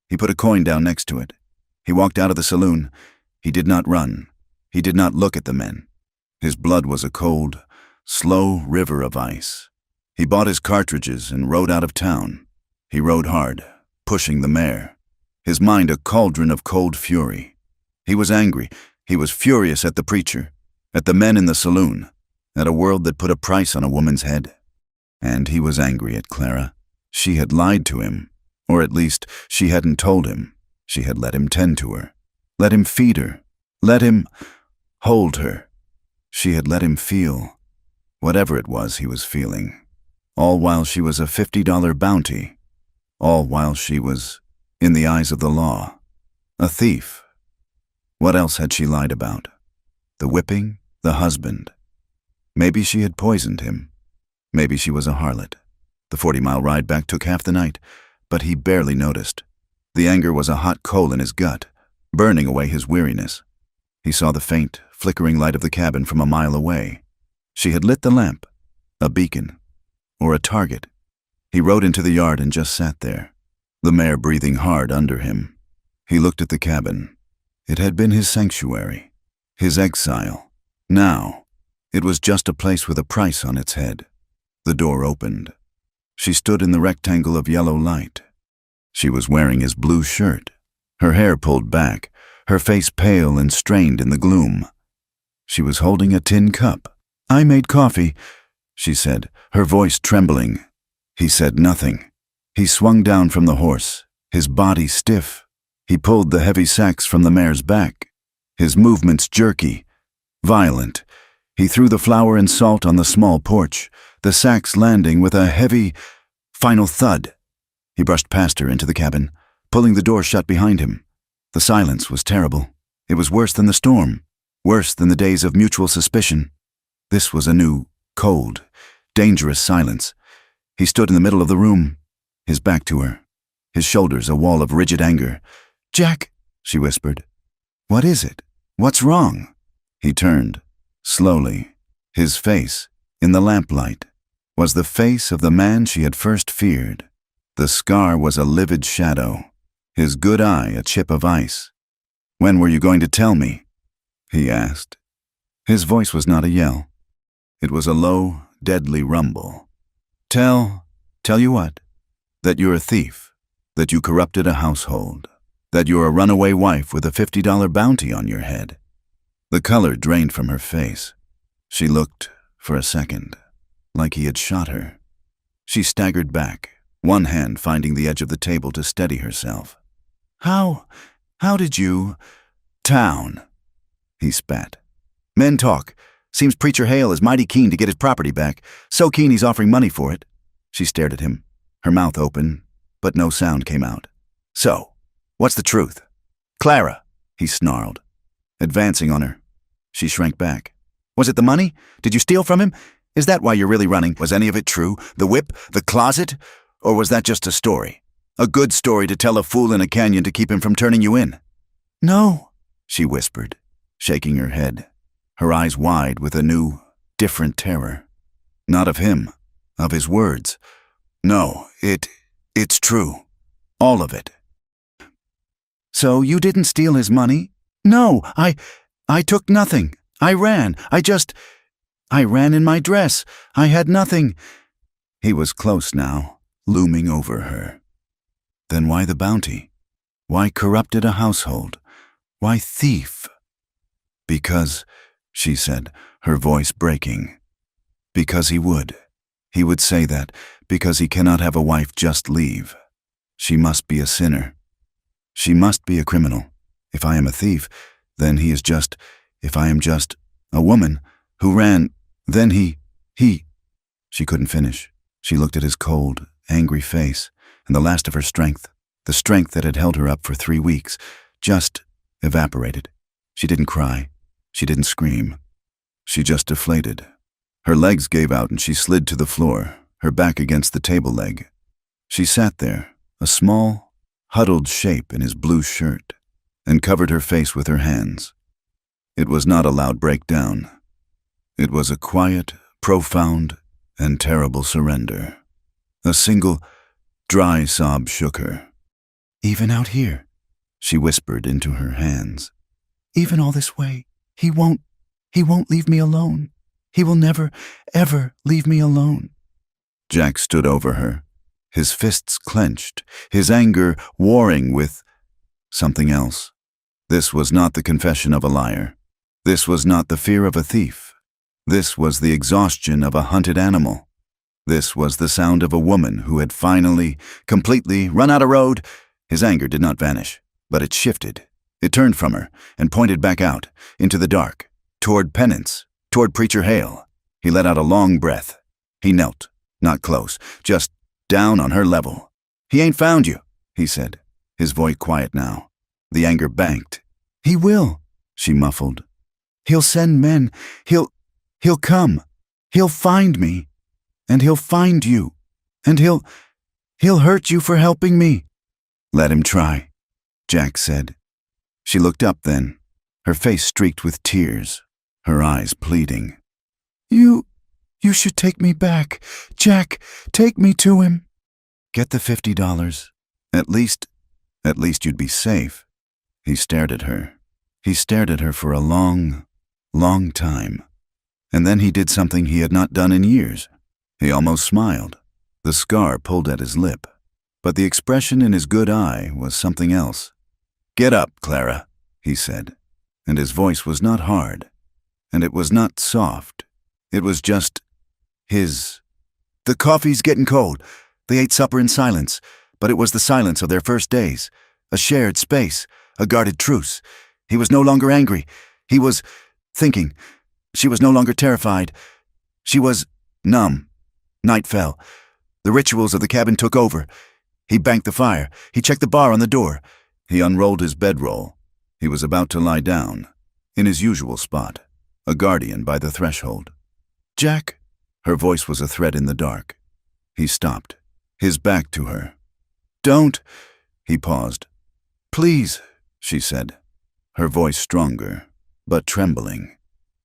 He put a coin down next to it. He walked out of the saloon. He did not run. He did not look at the men. His blood was a cold, slow river of ice. He bought his cartridges and rode out of town. He rode hard, pushing the mare. His mind a cauldron of cold fury. He was angry. He was furious at the preacher, at the men in the saloon, at a world that put a price on a woman's head. And he was angry at Clara. She had lied to him, or at least she hadn't told him. She had let him tend to her, let him feed her, let him hold her. She had let him feel whatever it was he was feeling, all while she was a $50 bounty, all while she was, in the eyes of the law, a thief. What else had she lied about? The whipping, the husband. Maybe she had poisoned him. Maybe she was a harlot. The 40-mile ride back took half the night, but he barely noticed. The anger was a hot coal in his gut, burning away his weariness. He saw the faint, flickering light of the cabin from a mile away. She had lit the lamp, a beacon, or a target. He rode into the yard and just sat there, the mare breathing hard under him. He looked at the cabin. It had been his sanctuary, his exile. Now, it was just a place with a price on its head. The door opened. She stood in the rectangle of yellow light. She was wearing his blue shirt, her hair pulled back, her face pale and strained in the gloom. She was holding a tin cup. "I made coffee," she said, her voice trembling. He said nothing. He swung down from the horse, his body stiff. He pulled the heavy sacks from the mare's back, his movements jerky, violent. He threw the flour and salt on the small porch, the sacks landing with a heavy, final thud. He brushed past her into the cabin, pulling the door shut behind him. The silence was terrible. It was worse than the storm, worse than the days of mutual suspicion. This was a new, cold, dangerous silence. He stood in the middle of the room, his back to her, his shoulders a wall of rigid anger. "Jack," she whispered. "What is it? What's wrong?" He turned, slowly. His face, in the lamplight, was the face of the man she had first feared. The scar was a livid shadow, his good eye a chip of ice. "When were you going to tell me?" he asked. His voice was not a yell. It was a low, deadly rumble. Tell you what? That you're a thief, that you corrupted a household, that you're a runaway wife with a $50 bounty on your head." The color drained from her face. She looked, for a second, like he had shot her. She staggered back, one hand finding the edge of the table to steady herself. How did you... Town, he spat. "Men talk. Seems Preacher Hale is mighty keen to get his property back, so keen he's offering money for it." She stared at him, her mouth open, but no sound came out. "So, what's the truth?" "Clara," he snarled, advancing on her. She shrank back. "Was it the money? Did you steal from him? Is that why you're really running? Was any of it true? The whip? The closet? Or was that just a story? A good story to tell a fool in a canyon to keep him from turning you in?" "No," she whispered, shaking her head, her eyes wide with a new, different terror. Not of him, of his words. "No, it's true. All of it." "So you didn't steal his money?" "No, I took nothing. I ran. I ran in my dress. I had nothing." He was close now, looming over her. Then why the bounty? Why corrupted a household? Why thief? "Because," she said, her voice breaking. "Because he would. He would say that, because he cannot have a wife just leave. She must be a sinner. She must be a criminal. If I am a thief, then he is just, if I am just, a woman who ran, then he... She couldn't finish. She looked at his cold, angry face, and the last of her strength, the strength that had held her up for 3 weeks, just evaporated. She didn't cry. She didn't scream. She just deflated. Her legs gave out and she slid to the floor, her back against the table leg. She sat there, a small, huddled shape in his blue shirt, and covered her face with her hands. It was not a loud breakdown. It was a quiet, profound, and terrible surrender. A single, dry sob shook her. "Even out here," she whispered into her hands. "Even all this way, he won't leave me alone. He will never, ever leave me alone." Jack stood over her, his fists clenched, his anger warring with something else. This was not the confession of a liar. This was not the fear of a thief. This was the exhaustion of a hunted animal. This was the sound of a woman who had finally, completely run out of road. His anger did not vanish, but it shifted. It turned from her and pointed back out, into the dark, toward Penance, toward Preacher Hale. He let out a long breath. He knelt, not close, just down on her level. "He ain't found you," he said, his voice quiet now. The anger banked. "He will," she muffled. "He'll send men. He'll come. He'll find me. And he'll find you. And he'll hurt you for helping me." "Let him try," Jack said. She looked up then, her face streaked with tears, her eyes pleading. You should take me back. Jack, take me to him." "Get the $50. At least you'd be safe." He stared at her. He stared at her for a long, long time. And then he did something he had not done in years. He almost smiled. The scar pulled at his lip, but the expression in his good eye was something else. "Get up, Clara," he said, and his voice was not hard, and it was not soft. It was just his. "The coffee's getting cold." They ate supper in silence, but it was the silence of their first days, a shared space, a guarded truce. He was no longer angry. He was thinking. She was no longer terrified. She was numb. Night fell. The rituals of the cabin took over. He banked the fire. He checked the bar on the door. He unrolled his bedroll. He was about to lie down, in his usual spot, a guardian by the threshold. "Jack?" Her voice was a thread in the dark. He stopped, his back to her. "Don't." He paused. "Please," she said, her voice stronger, but trembling.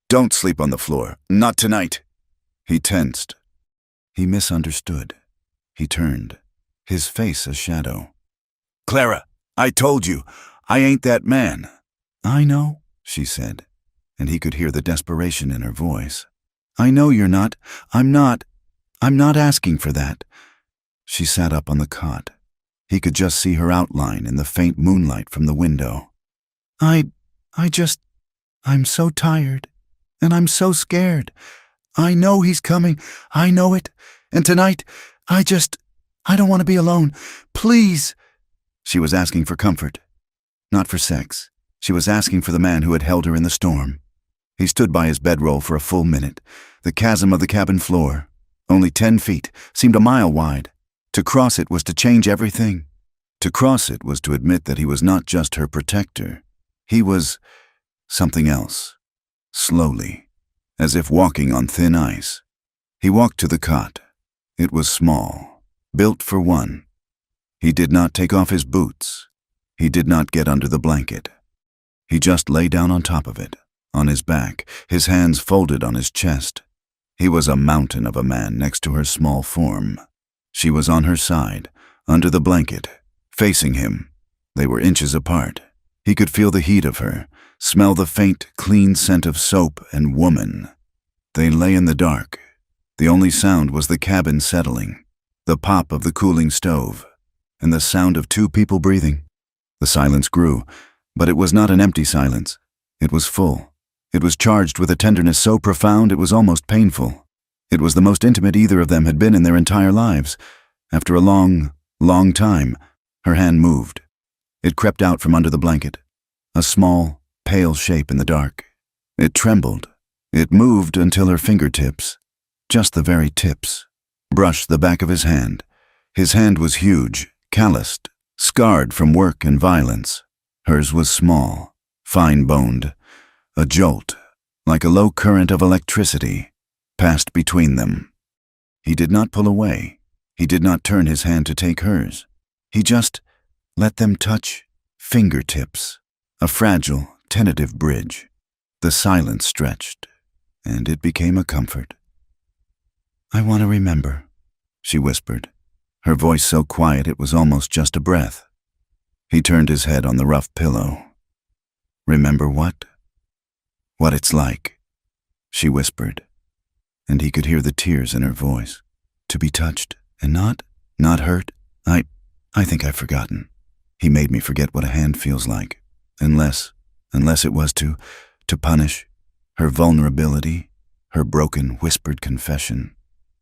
"Don't sleep on the floor. Not tonight." He tensed. He misunderstood. He turned, his face a shadow. "Clara, I told you, I ain't that man." "I know," she said, and he could hear the desperation in her voice. "I know you're not. I'm not asking for that." She sat up on the cot. He could just see her outline in the faint moonlight from the window. I'm so tired, and I'm so scared. I know he's coming. I know it. And tonight, I don't want to be alone. Please." She was asking for comfort, not for sex. She was asking for the man who had held her in the storm. He stood by his bedroll for a full minute. The chasm of the cabin floor, only 10 feet, seemed a mile wide. To cross it was to change everything. To cross it was to admit that he was not just her protector. He was something else. Slowly, as if walking on thin ice. He walked to the cot. It was small, built for one. He did not take off his boots. He did not get under the blanket. He just lay down on top of it, on his back, his hands folded on his chest. He was a mountain of a man next to her small form. She was on her side, under the blanket, facing him. They were inches apart. He could feel the heat of her, smell the faint, clean scent of soap and woman. They lay in the dark. The only sound was the cabin settling, the pop of the cooling stove, and the sound of 2 people breathing. The silence grew, but it was not an empty silence. It was full. It was charged with a tenderness so profound it was almost painful. It was the most intimate either of them had been in their entire lives. After a long, long time, her hand moved. It crept out from under the blanket, a small, pale shape in the dark. It trembled. It moved until her fingertips, just the very tips, brushed the back of his hand. His hand was huge, calloused, scarred from work and violence. Hers was small, fine-boned. A jolt, like a low current of electricity, passed between them. He did not pull away. He did not turn his hand to take hers. He just let them touch fingertips, a fragile, tentative bridge. The silence stretched, and it became a comfort. "I want to remember," she whispered, her voice so quiet it was almost just a breath. He turned his head on the rough pillow. "Remember what?" "What it's like," she whispered, and he could hear the tears in her voice. "To be touched and not hurt. I think I've forgotten. He made me forget what a hand feels like. Unless it was to punish her vulnerability, her broken, whispered confession.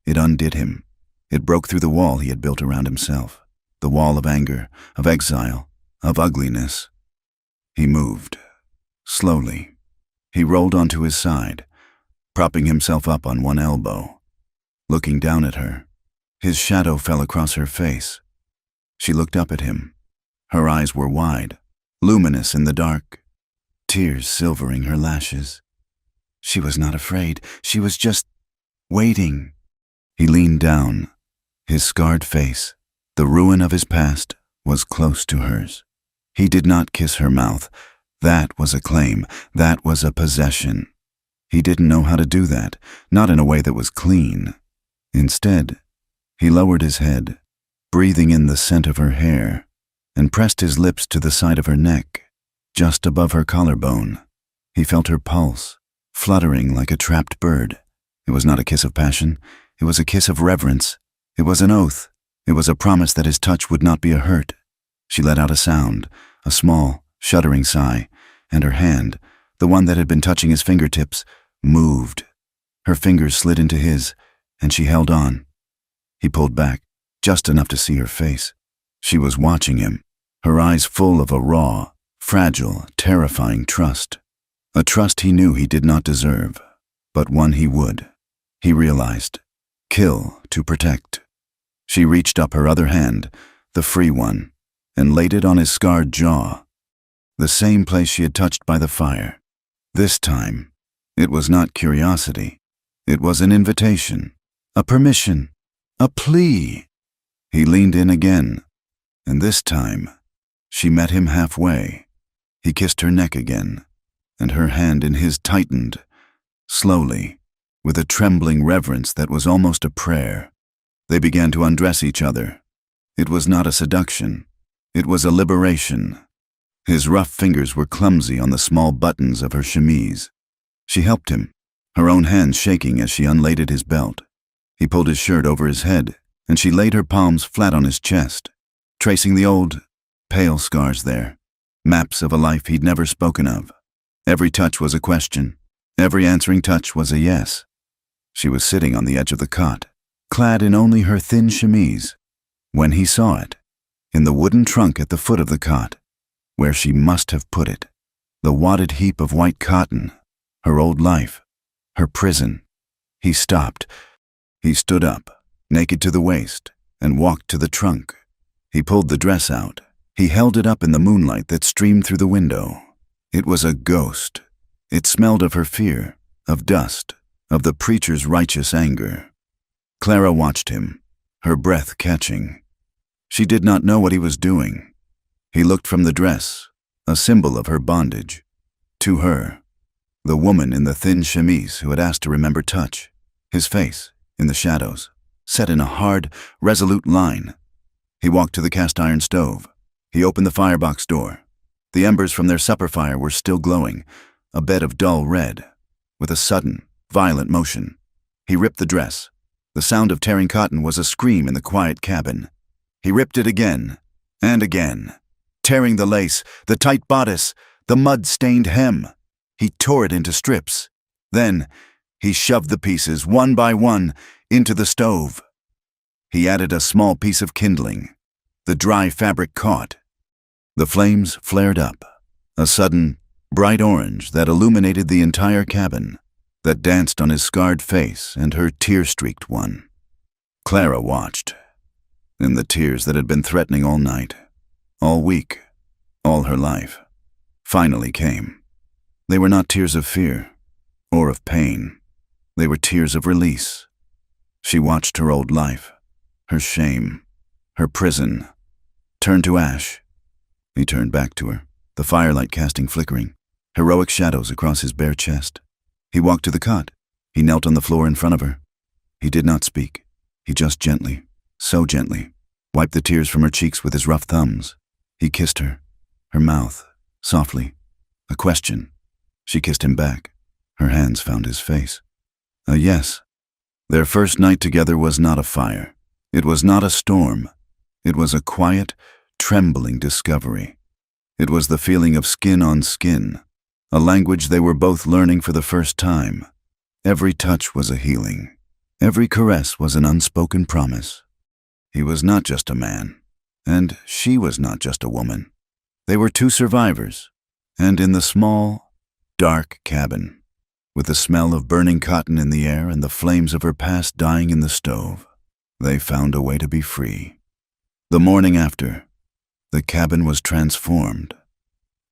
It undid him. It broke through the wall he had built around himself, the wall of anger, of exile, of ugliness. He moved, slowly. He rolled onto his side, propping himself up on one elbow, looking down at her. His shadow fell across her face. She looked up at him. Her eyes were wide, luminous in the dark, tears silvering her lashes. She was not afraid. She was just waiting. He leaned down. His scarred face, the ruin of his past, was close to hers. He did not kiss her mouth. That was a claim. That was a possession. He didn't know how to do that, not in a way that was clean. Instead, he lowered his head, breathing in the scent of her hair, and pressed his lips to the side of her neck, just above her collarbone. He felt her pulse, fluttering like a trapped bird. It was not a kiss of passion. It was a kiss of reverence. It was an oath. It was a promise that his touch would not be a hurt. She let out a sound, a small, shuddering sigh, and her hand, the one that had been touching his fingertips, moved. Her fingers slid into his, and she held on. He pulled back, just enough to see her face. She was watching him, her eyes full of a raw, fragile, terrifying trust. A trust he knew he did not deserve, but one he would. He realized. Kill to protect. She reached up her other hand, the free one, and laid it on his scarred jaw, the same place she had touched by the fire. This time, it was not curiosity. It was an invitation, a permission, a plea. He leaned in again, and this time, she met him halfway. He kissed her neck again, and her hand in his tightened, slowly, with a trembling reverence that was almost a prayer. They began to undress each other. It was not a seduction. It was a liberation. His rough fingers were clumsy on the small buttons of her chemise. She helped him, her own hands shaking as she unladed his belt. He pulled his shirt over his head, and she laid her palms flat on his chest, tracing the old, pale scars there, maps of a life he'd never spoken of. Every touch was a question. Every answering touch was a yes. She was sitting on the edge of the cot, clad in only her thin chemise, when he saw it, in the wooden trunk at the foot of the cot, where she must have put it, the wadded heap of white cotton, her old life, her prison. He stopped. He stood up, naked to the waist, and walked to the trunk. He pulled the dress out. He held it up in the moonlight that streamed through the window. It was a ghost. It smelled of her fear, of dust, of the preacher's righteous anger. Clara watched him, her breath catching. She did not know what he was doing. He looked from the dress, a symbol of her bondage, to her, the woman in the thin chemise who had asked to remember touch, his face, in the shadows, set in a hard, resolute line. He walked to the cast-iron stove. He opened the firebox door. The embers from their supper fire were still glowing, a bed of dull red. With a sudden, violent motion, he ripped the dress. The sound of tearing cotton was a scream in the quiet cabin. He ripped it again, and again, tearing the lace, the tight bodice, the mud-stained hem. He tore it into strips. Then, he shoved the pieces, one by one, into the stove. He added a small piece of kindling. The dry fabric caught. The flames flared up, a sudden, bright orange that illuminated the entire cabin, that danced on his scarred face and her tear-streaked one. Clara watched, and the tears that had been threatening all night, all week, all her life, finally came. They were not tears of fear or of pain. They were tears of release. She watched her old life, her shame, her prison, turn to ash. He turned back to her, the firelight casting flickering. heroic shadows across his bare chest. He walked to the cot. He knelt on the floor in front of her. He did not speak. He just gently, so gently, wiped the tears from her cheeks with his rough thumbs. He kissed her mouth, softly. A question. She kissed him back. Her hands found his face. A yes. Their first night together was not a fire. It was not a storm. It was a quiet, trembling discovery. It was the feeling of skin on skin, a language they were both learning for the first time. Every touch was a healing. Every caress was an unspoken promise. He was not just a man, and she was not just a woman. They were two survivors, and in the small, dark cabin, with the smell of burning cotton in the air and the flames of her past dying in the stove, they found a way to be free. The morning after, the cabin was transformed.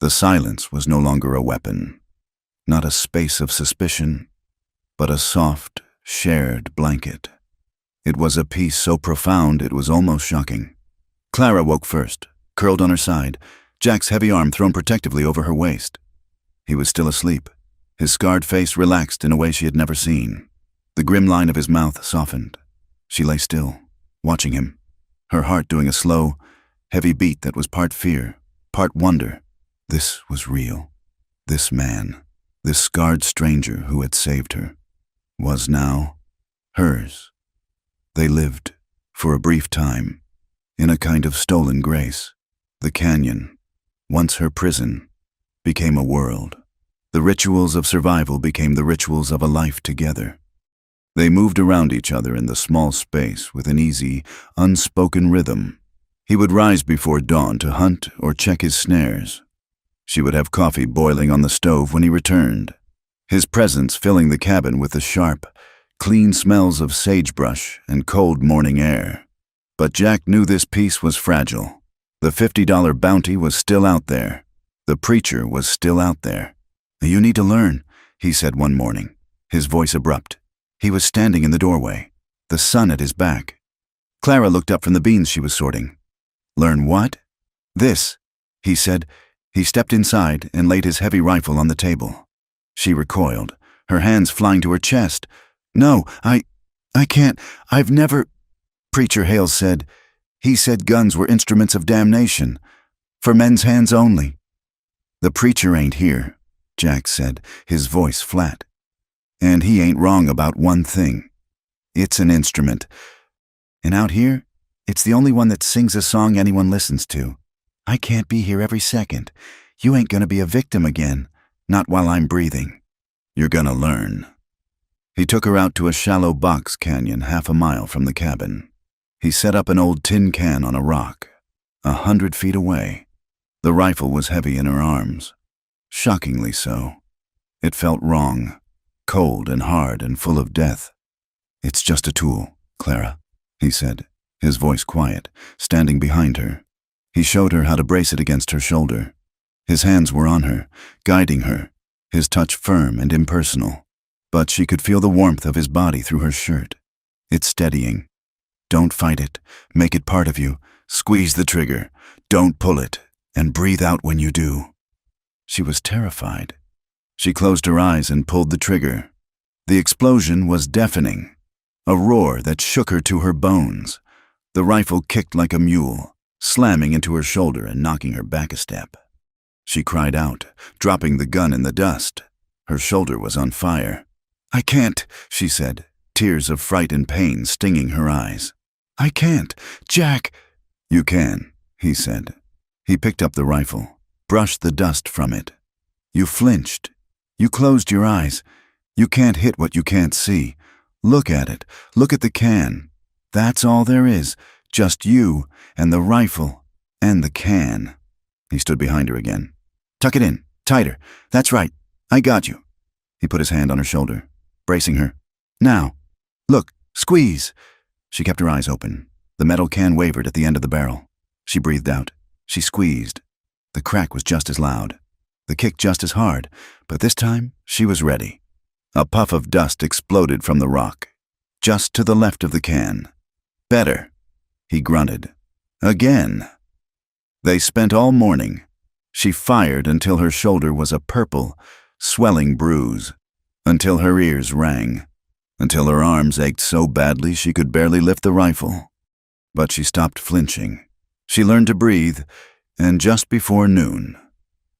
The silence was no longer a weapon, not a space of suspicion, but a soft, shared blanket. It was a peace so profound it was almost shocking. Clara woke first, curled on her side, Jack's heavy arm thrown protectively over her waist. He was still asleep, his scarred face relaxed in a way she had never seen. The grim line of his mouth softened. She lay still, watching him, her heart doing a slow, heavy beat that was part fear, part wonder. This was real. This man, this scarred stranger who had saved her, was now hers. They lived, for a brief time, in a kind of stolen grace. The canyon, once her prison, became a world. The rituals of survival became the rituals of a life together. They moved around each other in the small space with an easy, unspoken rhythm. He would rise before dawn to hunt or check his snares. She would have coffee boiling on the stove when he returned, his presence filling the cabin with the sharp, clean smells of sagebrush and cold morning air. But Jack knew this peace was fragile. The $50 bounty was still out there. The preacher was still out there. "You need to learn," he said one morning, his voice abrupt. He was standing in the doorway, the sun at his back. Clara looked up from the beans she was sorting. "Learn what?" "This," he said. He stepped inside and laid his heavy rifle on the table. She recoiled, her hands flying to her chest. "No, I can't. I've never—" Preacher Hales said. "He said guns were instruments of damnation, for men's hands only." "The preacher ain't here," Jack said, his voice flat. "And he ain't wrong about one thing. It's an instrument. And out here, it's the only one that sings a song anyone listens to. I can't be here every second. You ain't gonna be a victim again, not while I'm breathing. You're gonna learn." He took her out to a shallow box canyon 1/2 mile from the cabin. He set up an old tin can on a rock, 100 feet away. The rifle was heavy in her arms, shockingly so. It felt wrong, cold and hard and full of death. "It's just a tool, Clara," he said, his voice quiet, standing behind her. He showed her how to brace it against her shoulder. His hands were on her, guiding her, his touch firm and impersonal. But she could feel the warmth of his body through her shirt. It's steadying. "Don't fight it. Make it part of you. Squeeze the trigger. Don't pull it. And breathe out when you do." She was terrified. She closed her eyes and pulled the trigger. The explosion was deafening, a roar that shook her to her bones. The rifle kicked like a mule, slamming into her shoulder and knocking her back a step. She cried out, dropping the gun in the dust. Her shoulder was on fire. "I can't," she said, tears of fright and pain stinging her eyes. "I can't. Jack." "You can," he said. He picked up the rifle, brushed the dust from it. "You flinched. You closed your eyes. You can't hit what you can't see. Look at it. Look at the can. That's all there is. Just you and the rifle and the can." He stood behind her again. "Tuck it in. Tighter. That's right. I got you." He put his hand on her shoulder, bracing her. "Now. Look. Squeeze." She kept her eyes open. The metal can wavered at the end of the barrel. She breathed out. She squeezed. The crack was just as loud, the kick just as hard, but this time she was ready. A puff of dust exploded from the rock, just to the left of the can. "Better," he grunted. "Again." They spent all morning, She fired until her shoulder was a purple, swelling bruise, until her ears rang, until her arms ached so badly she could barely lift the rifle. But she stopped flinching. She learned to breathe, and just before noon,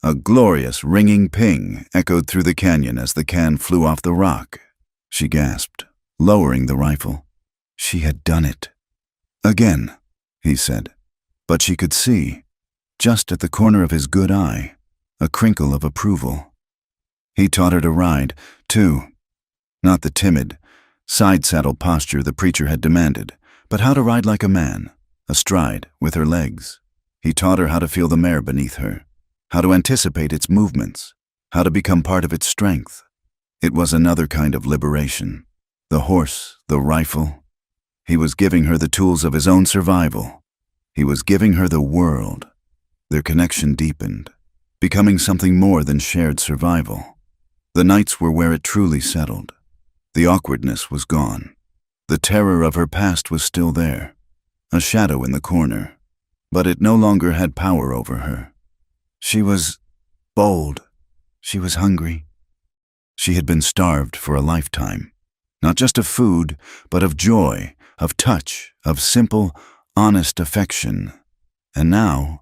a glorious ringing ping echoed through the canyon as the can flew off the rock. She gasped, lowering the rifle. She had done it. Again, he said, but she could see, just at the corner of his good eye, a crinkle of approval. He taught her to ride, too. Not the timid, side-saddle posture the preacher had demanded, but how to ride like a man, astride, with her legs. He taught her how to feel the mare beneath her, how to anticipate its movements, how to become part of its strength. It was another kind of liberation. The horse, the rifle. He was giving her the tools of his own survival. He was giving her the world. Their connection deepened, becoming something more than shared survival. The nights were where it truly settled. The awkwardness was gone. The terror of her past was still there, a shadow in the corner, but it no longer had power over her. She was bold. She was hungry. She had been starved for a lifetime, not just of food, but of joy, of touch, of simple, honest affection. And now,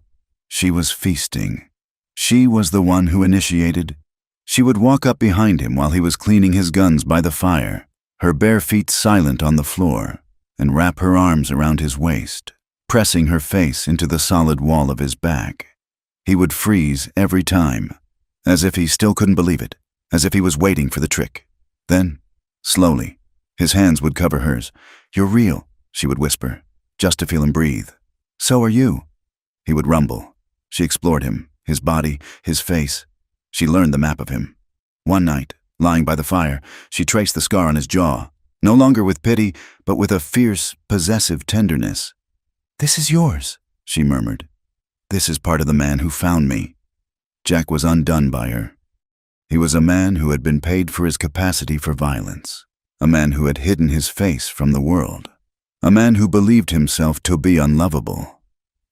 she was feasting. She was the one who initiated. She would walk up behind him while he was cleaning his guns by the fire, her bare feet silent on the floor, and wrap her arms around his waist, pressing her face into the solid wall of his back. He would freeze every time, as if he still couldn't believe it, as if he was waiting for the trick. Then, slowly, his hands would cover hers. "You're real," she would whisper, just to feel him breathe. "So are you," he would rumble. She explored him, his body, his face. She learned the map of him. One night, lying by the fire, she traced the scar on his jaw, no longer with pity, but with a fierce, possessive tenderness. "This is yours," she murmured. "This is part of the man who found me." Jack was undone by her. He was a man who had been paid for his capacity for violence, a man who had hidden his face from the world, a man who believed himself to be unlovable.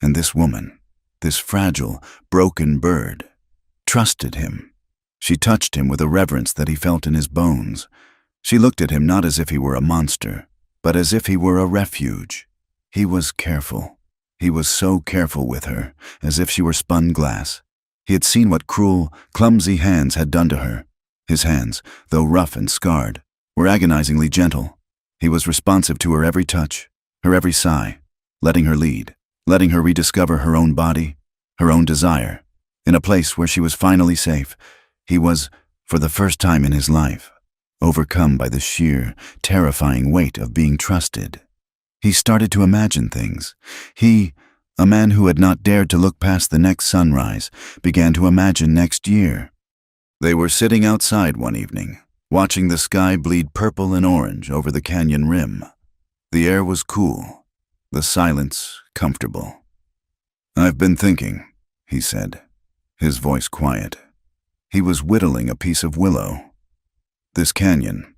And this woman, this fragile, broken bird, trusted him. She touched him with a reverence that he felt in his bones. She looked at him not as if he were a monster, but as if he were a refuge. He was careful. He was so careful with her, as if she were spun glass. He had seen what cruel, clumsy hands had done to her. His hands, though rough and scarred, were agonizingly gentle. He was responsive to her every touch, her every sigh, letting her lead, letting her rediscover her own body, her own desire. In a place where she was finally safe, he was, for the first time in his life, overcome by the sheer, terrifying weight of being trusted. He started to imagine things. He, a man who had not dared to look past the next sunrise, began to imagine next year. They were sitting outside one evening, watching the sky bleed purple and orange over the canyon rim. The air was cool, the silence comfortable. "I've been thinking," he said, his voice quiet. He was whittling a piece of willow. "This canyon,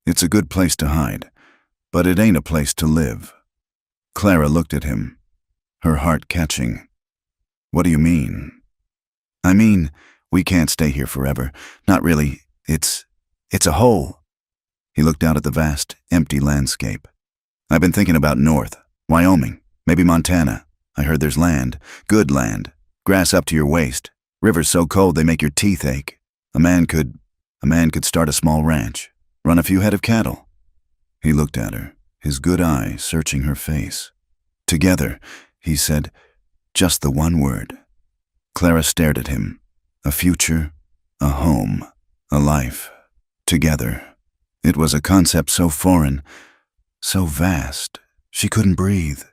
it's a good place to hide, but it ain't a place to live." Clara looked at him, her heart catching. "What do you mean?" "I mean, we can't stay here forever. Not really. It's a hole." He looked out at the vast, empty landscape. "I've been thinking about north, Wyoming, maybe Montana. I heard there's land, good land, grass up to your waist, rivers so cold they make your teeth ache. A man could start a small ranch, run a few head of cattle." He looked at her, his good eye searching her face. "Together," he said, just the one word. Clara stared at him. A future, a home, a life. Together. It was a concept so foreign, so vast, she couldn't breathe.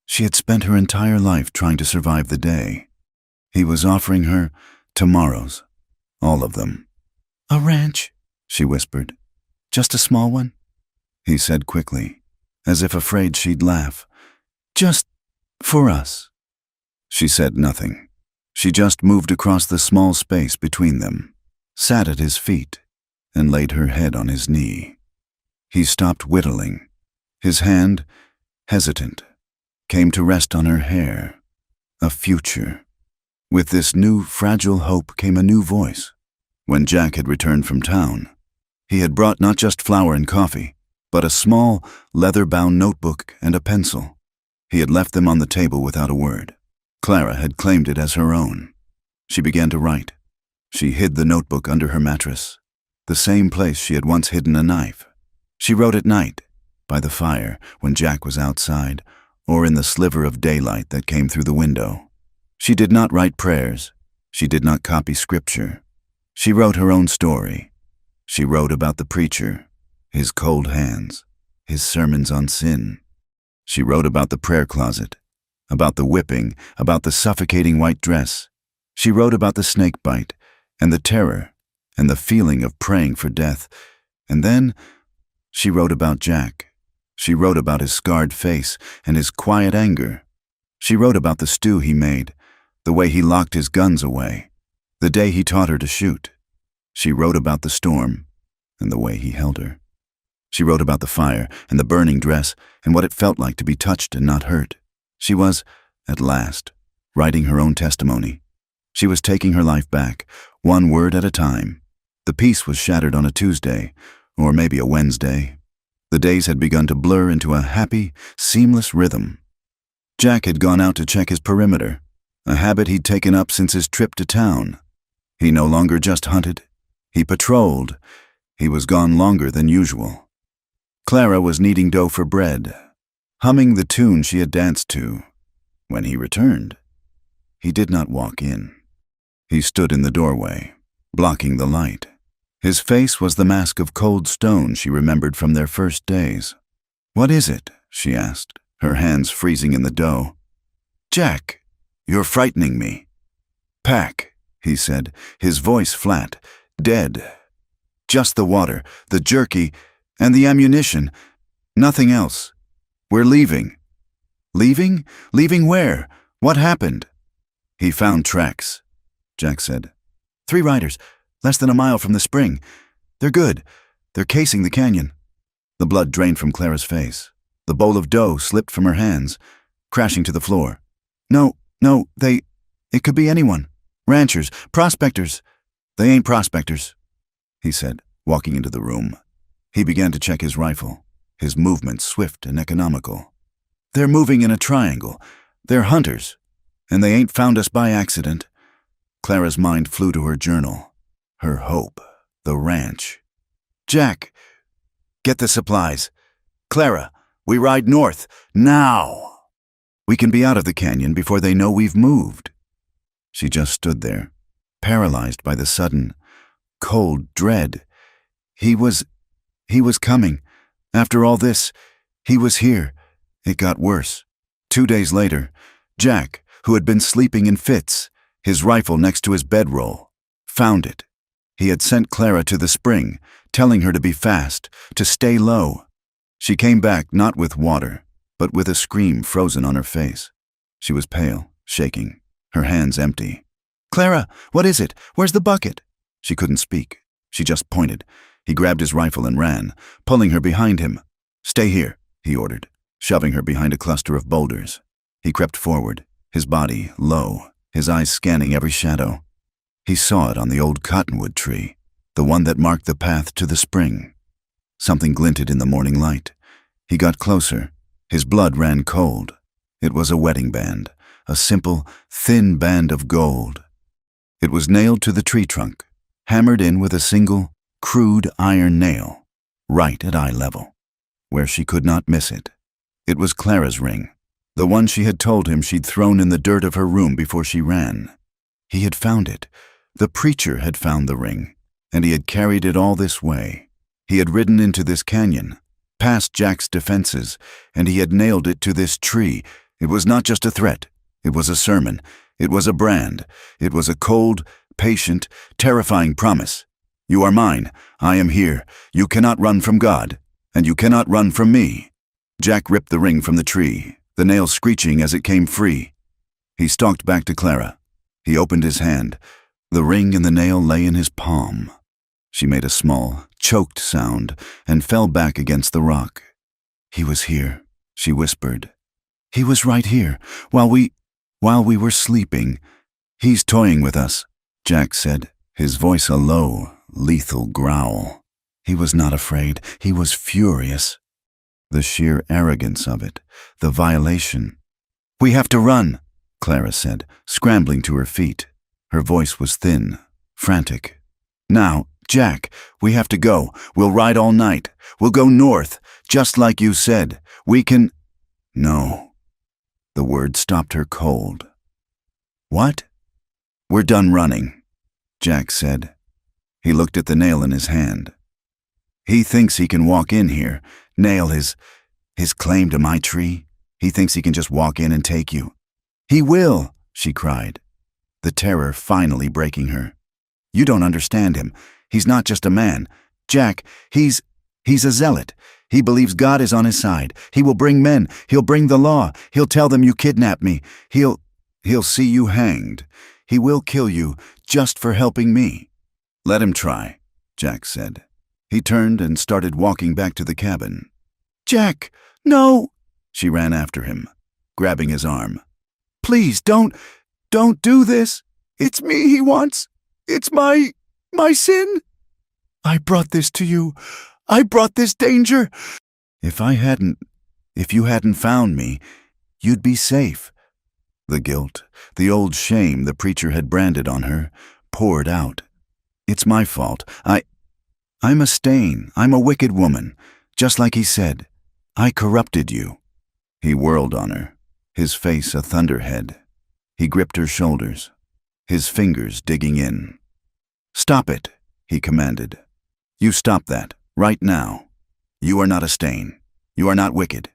She had spent her entire life trying to survive the day. He was offering her tomorrows, all of them. "A ranch," she whispered. "Just a small one?" He said quickly, as if afraid she'd laugh. "Just for us." She said nothing. She just moved across the small space between them, sat at his feet, and laid her head on his knee. He stopped whittling. His hand, hesitant, came to rest on her hair. A future. With this new, fragile hope came a new voice. When Jack had returned from town, he had brought not just flour and coffee, but a small, leather-bound notebook and a pencil. He had left them on the table without a word. Clara had claimed it as her own. She began to write. She hid the notebook under her mattress, the same place she had once hidden a knife. She wrote at night, by the fire, when Jack was outside, or in the sliver of daylight that came through the window. She did not write prayers. She did not copy scripture. She wrote her own story. She wrote about the preacher, his cold hands, his sermons on sin. She wrote about the prayer closet, about the whipping, about the suffocating white dress. She wrote about the snake bite, and the terror, and the feeling of praying for death. And then she wrote about Jack. She wrote about his scarred face and his quiet anger. She wrote about the stew he made, the way he locked his guns away, the day he taught her to shoot. She wrote about the storm and the way he held her. She wrote about the fire and the burning dress and what it felt like to be touched and not hurt. She was, at last, writing her own testimony. She was taking her life back, one word at a time. The peace was shattered on a Tuesday, or maybe a Wednesday. The days had begun to blur into a happy, seamless rhythm. Jack had gone out to check his perimeter, a habit he'd taken up since his trip to town. He no longer just hunted. He patrolled. He was gone longer than usual. Clara was kneading dough for bread, humming the tune she had danced to. When he returned, he did not walk in. He stood in the doorway, blocking the light. His face was the mask of cold stone she remembered from their first days. "What is it?" she asked, her hands freezing in the dough. "Jack, you're frightening me." "Pack," he said, his voice flat, dead. "Just the water, the jerky, and the ammunition. Nothing else. We're leaving." "Leaving? Leaving where? What happened?" "He found tracks," Jack said. "3 riders, less than a mile from the spring. They're good. They're casing the canyon." The blood drained from Clara's face. The bowl of dough slipped from her hands, crashing to the floor. No, it could be anyone. Ranchers, prospectors." "They ain't prospectors," he said, walking into the room. He began to check his rifle, his movements swift and economical. "They're moving in a triangle. They're hunters, and they ain't found us by accident." Clara's mind flew to her journal, her hope, the ranch. "Jack, get the supplies. Clara, we ride north, now. We can be out of the canyon before they know we've moved." She just stood there, paralyzed by the sudden, cold dread. He was coming. After all this, he was here. It got worse. 2 days later, Jack, who had been sleeping in fits, his rifle next to his bedroll, found it. He had sent Clara to the spring, telling her to be fast, to stay low. She came back not with water, but with a scream frozen on her face. She was pale, shaking, her hands empty. "Clara, what is it? Where's the bucket?" She couldn't speak. She just pointed. He grabbed his rifle and ran, pulling her behind him. "Stay here," he ordered, shoving her behind a cluster of boulders. He crept forward, his body low, his eyes scanning every shadow. He saw it on the old cottonwood tree, the one that marked the path to the spring. Something glinted in the morning light. He got closer. His blood ran cold. It was a wedding band, a simple, thin band of gold. It was nailed to the tree trunk, hammered in with a single, crude iron nail, right at eye level, where she could not miss it. It was Clara's ring, the one she had told him she'd thrown in the dirt of her room before she ran. He had found it. The preacher had found the ring, and he had carried it all this way. He had ridden into this canyon, past Jack's defenses, and he had nailed it to this tree. It was not just a threat. It was a sermon. It was a brand. It was a cold, patient, terrifying promise. "You are mine. I am here. You cannot run from God, and you cannot run from me." Jack ripped the ring from the tree, the nail screeching as it came free. He stalked back to Clara. He opened his hand. The ring and the nail lay in his palm. She made a small, choked sound and fell back against the rock. "He was here," she whispered. "He was right here, while we were sleeping. He's toying with us, Jack said, his voice a low, lethal growl. He was not afraid. He was furious. The sheer arrogance of it, the violation. "We have to run," Clara said, scrambling to her feet. Her voice was thin, frantic. "Now, Jack, we have to go. We'll ride all night. We'll go north, just like you said. We can—" "No." The word stopped her cold. "What?" "We're done running," Jack said. He looked at the nail in his hand. "He thinks he can walk in here, nail his claim to my tree. He thinks he can just walk in and take you." "He will," she cried, the terror finally breaking her. "You don't understand him. He's not just a man. Jack, he's a zealot. He believes God is on his side. He will bring men. He'll bring the law. He'll tell them you kidnapped me. He'll see you hanged. He will kill you just for helping me." "Let him try," Jack said. He turned and started walking back to the cabin. "Jack, no!" She ran after him, grabbing his arm. "Please, don't do this. It's me he wants. It's my sin. I brought this to you. I brought this danger. If you hadn't found me, you'd be safe." The guilt, the old shame the preacher had branded on her, poured out. "It's my fault. I'm a stain. I'm a wicked woman, just like he said. I corrupted you." He whirled on her, his face a thunderhead. He gripped her shoulders, his fingers digging in. "Stop it," he commanded. "You stop that, right now. You are not a stain. You are not wicked.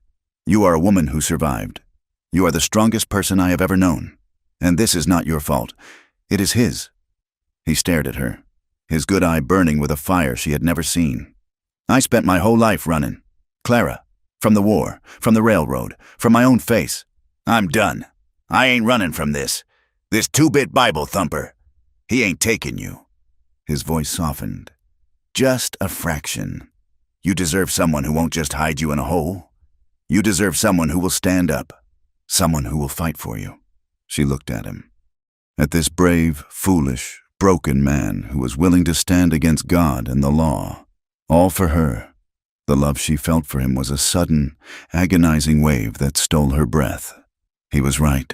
You are a woman who survived. You are the strongest person I have ever known. And this is not your fault. It is his." He stared at her, his good eye burning with a fire she had never seen. "I spent my whole life running. Clara, from the war, from the railroad, from my own face. I'm done. I ain't running from this two-bit Bible thumper. He ain't taking you." His voice softened. "Just a fraction. You deserve someone who won't just hide you in a hole. You deserve someone who will stand up, someone who will fight for you." She looked at him, at this brave, foolish, broken man who was willing to stand against God and the law, all for her. The love she felt for him was a sudden, agonizing wave that stole her breath. He was right.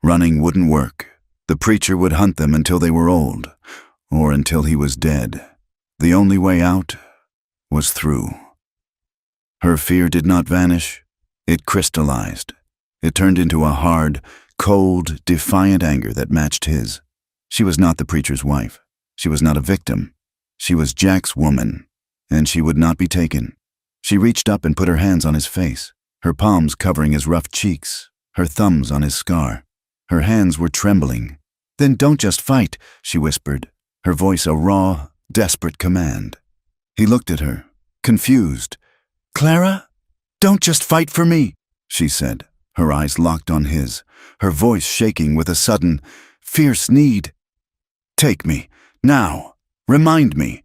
Running wouldn't work. The preacher would hunt them until they were old, or until he was dead. The only way out was through. Her fear did not vanish. It crystallized. It turned into a hard, cold, defiant anger that matched his. She was not the preacher's wife. She was not a victim. She was Jack's woman, and she would not be taken. She reached up and put her hands on his face, her palms covering his rough cheeks, her thumbs on his scar. Her hands were trembling. "Then don't just fight," she whispered, her voice a raw, desperate command. He looked at her, confused. "Clara, don't just fight for me," she said, her eyes locked on his, her voice shaking with a sudden, fierce need. "Take me, now. Remind me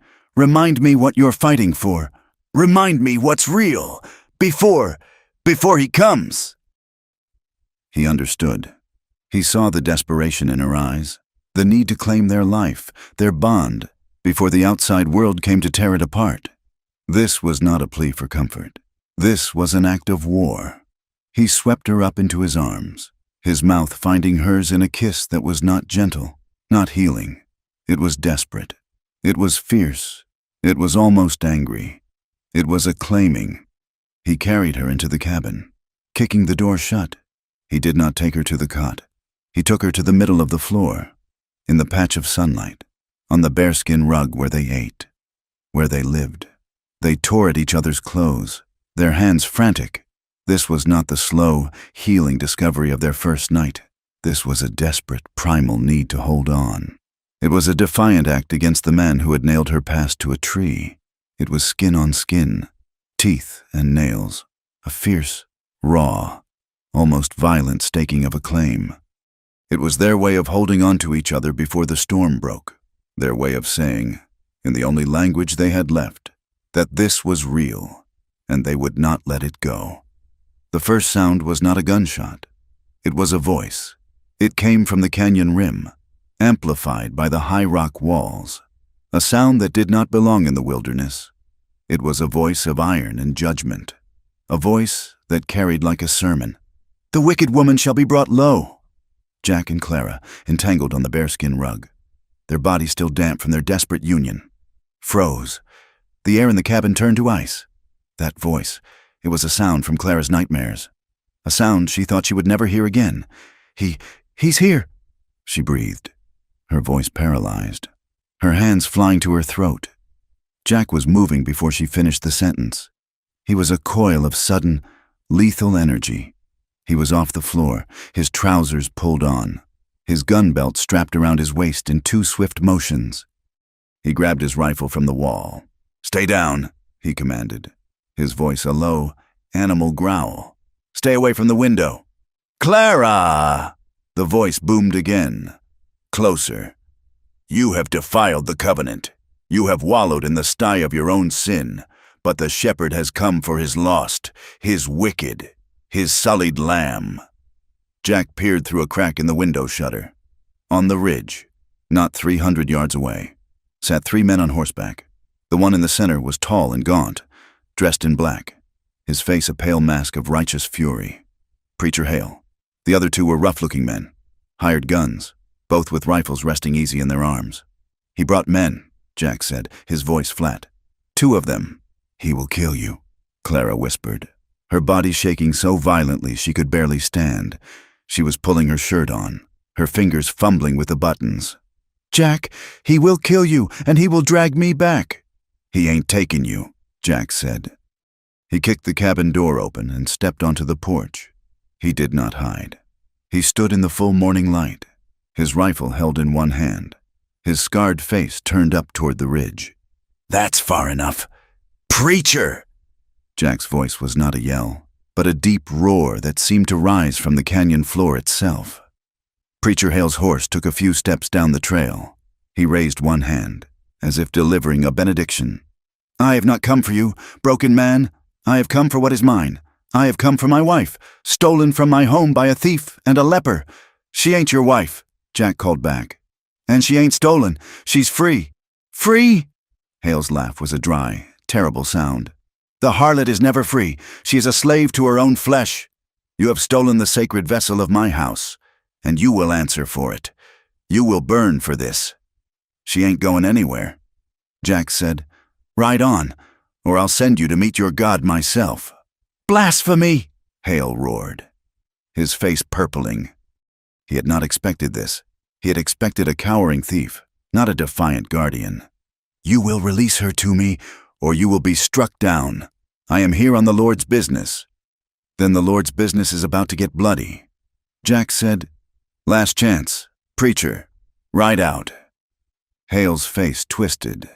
what you're fighting for. Remind me what's real, before he comes." He understood. He saw the desperation in her eyes, the need to claim their life, their bond, before the outside world came to tear it apart. This was not a plea for comfort. This was an act of war. He swept her up into his arms, his mouth finding hers in a kiss that was not gentle, not healing. It was desperate. It was fierce. It was almost angry. It was a claiming. He carried her into the cabin, kicking the door shut. He did not take her to the cot. He took her to the middle of the floor, in the patch of sunlight, on the bearskin rug where they ate, where they lived. They tore at each other's clothes, their hands frantic. This was not the slow, healing discovery of their first night. This was a desperate, primal need to hold on. It was a defiant act against the man who had nailed her past to a tree. It was skin on skin, teeth and nails, a fierce, raw, almost violent staking of a claim. It was their way of holding on to each other before the storm broke, their way of saying, in the only language they had left, that this was real, and they would not let it go. The first sound was not a gunshot. It was a voice. It came from the canyon rim, amplified by the high rock walls, a sound that did not belong in the wilderness. It was a voice of iron and judgment, a voice that carried like a sermon. "The wicked woman shall be brought low." Jack and Clara, entangled on the bearskin rug, their bodies still damp from their desperate union, froze. The air in the cabin turned to ice. That voice, it was a sound from Clara's nightmares, a sound she thought she would never hear again. He's here," she breathed, her voice paralyzed, her hands flying to her throat. Jack was moving before she finished the sentence. He was a coil of sudden, lethal energy. He was off the floor, his trousers pulled on, his gun belt strapped around his waist in 2 swift motions. He grabbed his rifle from the wall. "Stay down," he commanded, his voice a low, animal growl. "Stay away from the window." "Clara!" The voice boomed again. Closer. "You have defiled the covenant. You have wallowed in the sty of your own sin, but the shepherd has come for his lost, his wicked, his sullied lamb." Jack peered through a crack in the window shutter. On the ridge, not 300 yards away, sat 3 men on horseback. The one in the center was tall and gaunt, dressed in black, his face a pale mask of righteous fury. Preacher Hale. The other 2 were rough-looking men, hired guns, both with rifles resting easy in their arms. "He brought men," Jack said, his voice flat. "2 of them." "He will kill you," Clara whispered, her body shaking so violently she could barely stand. She was pulling her shirt on, her fingers fumbling with the buttons. "Jack, he will kill you, and he will drag me back." "He ain't taking you," Jack said. He kicked the cabin door open and stepped onto the porch. He did not hide. He stood in the full morning light, his rifle held in one hand, his scarred face turned up toward the ridge. "That's far enough. Preacher!" Jack's voice was not a yell, but a deep roar that seemed to rise from the canyon floor itself. Preacher Hale's horse took a few steps down the trail. He raised one hand, as if delivering a benediction. "I have not come for you, broken man. I have come for what is mine. I have come for my wife, stolen from my home by a thief and a leper." "She ain't your wife," Jack called back. "And she ain't stolen. She's free." "Free?" Hale's laugh was a dry, terrible sound. "The harlot is never free. She is a slave to her own flesh. You have stolen the sacred vessel of my house, and you will answer for it. You will burn for this." "She ain't going anywhere," Jack said. "Ride on, or I'll send you to meet your God myself." "Blasphemy!" Hale roared, his face purpling. He had not expected this. He had expected a cowering thief, not a defiant guardian. "You will release her to me, or you will be struck down. I am here on the Lord's business." "Then the Lord's business is about to get bloody." Jack said, "Last chance. Preacher, ride out." Hale's face twisted.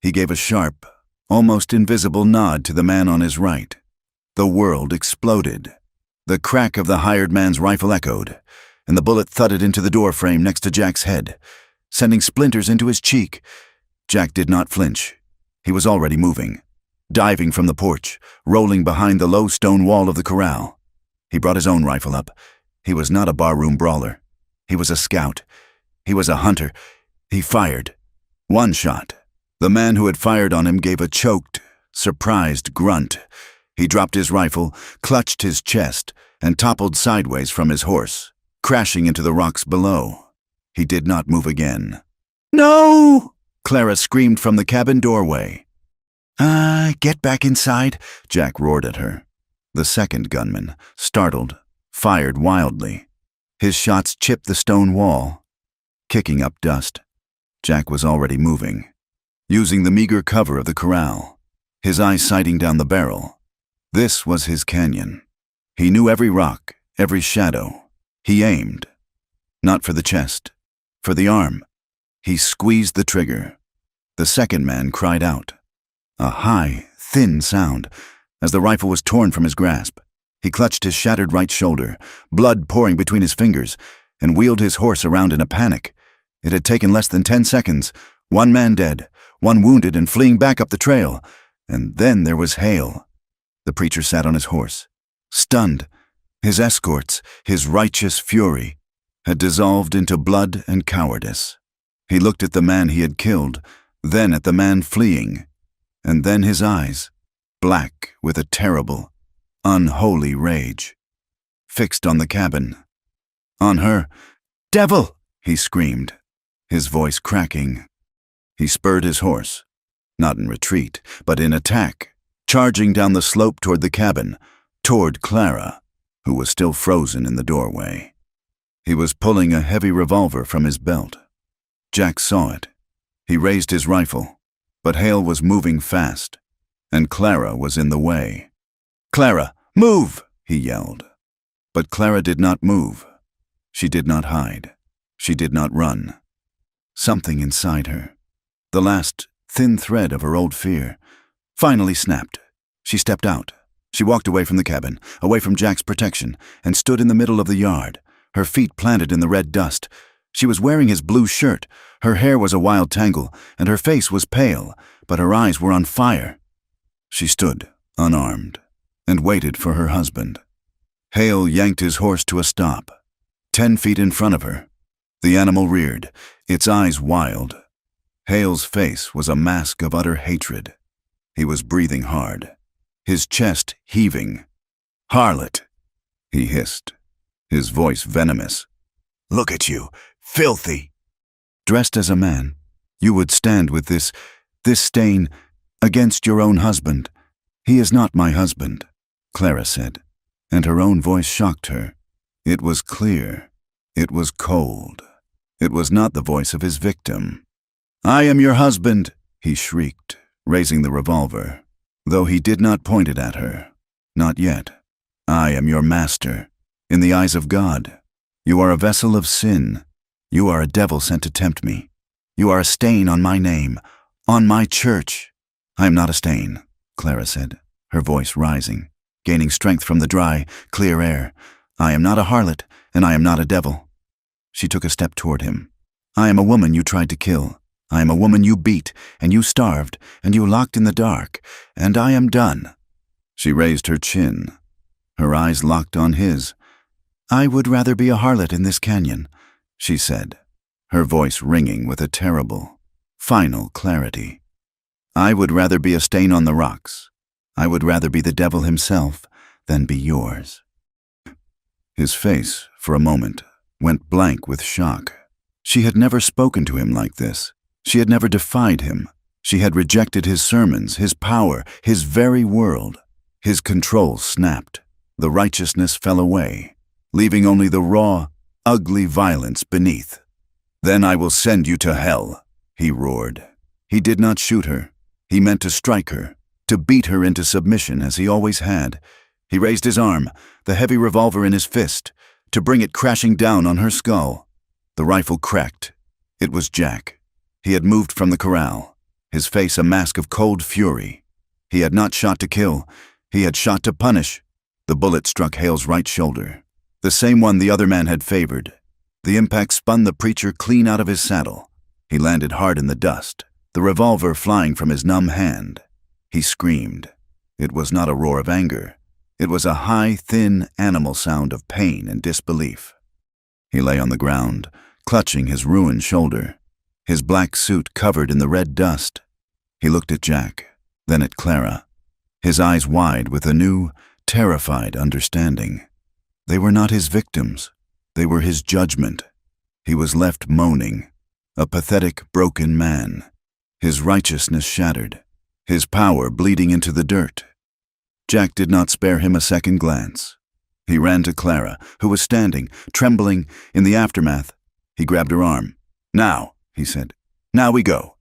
He gave a sharp, almost invisible nod to the man on his right. The world exploded. The crack of the hired man's rifle echoed, and the bullet thudded into the door frame next to Jack's head, sending splinters into his cheek. Jack did not flinch. He was already moving, diving from the porch, rolling behind the low stone wall of the corral. He brought his own rifle up. He was not a barroom brawler. He was a scout. He was a hunter. He fired. One shot. The man who had fired on him gave a choked, surprised grunt. He dropped his rifle, clutched his chest, and toppled sideways from his horse, crashing into the rocks below. He did not move again. "No!" Clara screamed from the cabin doorway. Get back inside," Jack roared at her. The second gunman, startled, fired wildly. His shots chipped the stone wall, kicking up dust. Jack was already moving, using the meager cover of the corral, his eyes sighting down the barrel. This was his canyon. He knew every rock, every shadow. He aimed, not for the chest, for the arm. He squeezed the trigger. The second man cried out. A high, thin sound, as the rifle was torn from his grasp. He clutched his shattered right shoulder, blood pouring between his fingers, and wheeled his horse around in a panic. It had taken less than 10 seconds. One man dead, one wounded and fleeing back up the trail. And then there was Hale. The preacher sat on his horse, stunned. His escorts, his righteous fury, had dissolved into blood and cowardice. He looked at the man he had killed, then at the man fleeing, and then his eyes, black with a terrible, unholy rage, fixed on the cabin. On her. "Devil!" he screamed, his voice cracking. He spurred his horse, not in retreat, but in attack, charging down the slope toward the cabin, toward Clara, who was still frozen in the doorway. He was pulling a heavy revolver from his belt. Jack saw it. He raised his rifle, but Hale was moving fast, and Clara was in the way. "Clara, move!" he yelled. But Clara did not move. She did not hide. She did not run. Something inside her, the last thin thread of her old fear, finally snapped. She stepped out. She walked away from the cabin, away from Jack's protection, and stood in the middle of the yard, her feet planted in the red dust. She was wearing his blue shirt. Her hair was a wild tangle, and her face was pale, but her eyes were on fire. She stood, unarmed, and waited for her husband. Hale yanked his horse to a stop, 10 feet in front of her. The animal reared, its eyes wild. Hale's face was a mask of utter hatred. He was breathing hard, his chest heaving. "Harlot," he hissed, his voice venomous. "Look at you, filthy!" Dressed as a man, you would stand with this stain against your own husband. "He is not my husband," Clara said, and her own voice shocked her. It was clear. It was cold. It was not the voice of his victim. "I am your husband," he shrieked, raising the revolver, though he did not point it at her. Not yet. "I am your master, in the eyes of God. You are a vessel of sin. You are a devil sent to tempt me. You are a stain on my name, on my church." "I am not a stain," Clara said, her voice rising, gaining strength from the dry, clear air. "I am not a harlot, and I am not a devil." She took a step toward him. "I am a woman you tried to kill. I am a woman you beat, and you starved, and you locked in the dark, and I am done." She raised her chin. Her eyes locked on his. "I would rather be a harlot in this canyon," she said, her voice ringing with a terrible, final clarity. "I would rather be a stain on the rocks. I would rather be the devil himself than be yours." His face, for a moment, went blank with shock. She had never spoken to him like this. She had never defied him. She had rejected his sermons, his power, his very world. His control snapped. The righteousness fell away, leaving only the raw, ugly violence beneath. "Then I will send you to hell," he roared. He did not shoot her. He meant to strike her, to beat her into submission as he always had. He raised his arm, the heavy revolver in his fist, to bring it crashing down on her skull. The rifle cracked. It was Jack. He had moved from the corral, his face a mask of cold fury. He had not shot to kill. He had shot to punish. The bullet struck Hale's right shoulder, the same one the other man had favored. The impact spun the preacher clean out of his saddle. He landed hard in the dust, the revolver flying from his numb hand. He screamed. It was not a roar of anger. It was a high, thin, animal sound of pain and disbelief. He lay on the ground, clutching his ruined shoulder, his black suit covered in the red dust. He looked at Jack, then at Clara, his eyes wide with a new, terrified understanding. They were not his victims. They were his judgment. He was left moaning, a pathetic, broken man, his righteousness shattered, his power bleeding into the dirt. Jack did not spare him a second glance. He ran to Clara, who was standing, trembling, in the aftermath. He grabbed her arm. "Now," he said. "Now we go."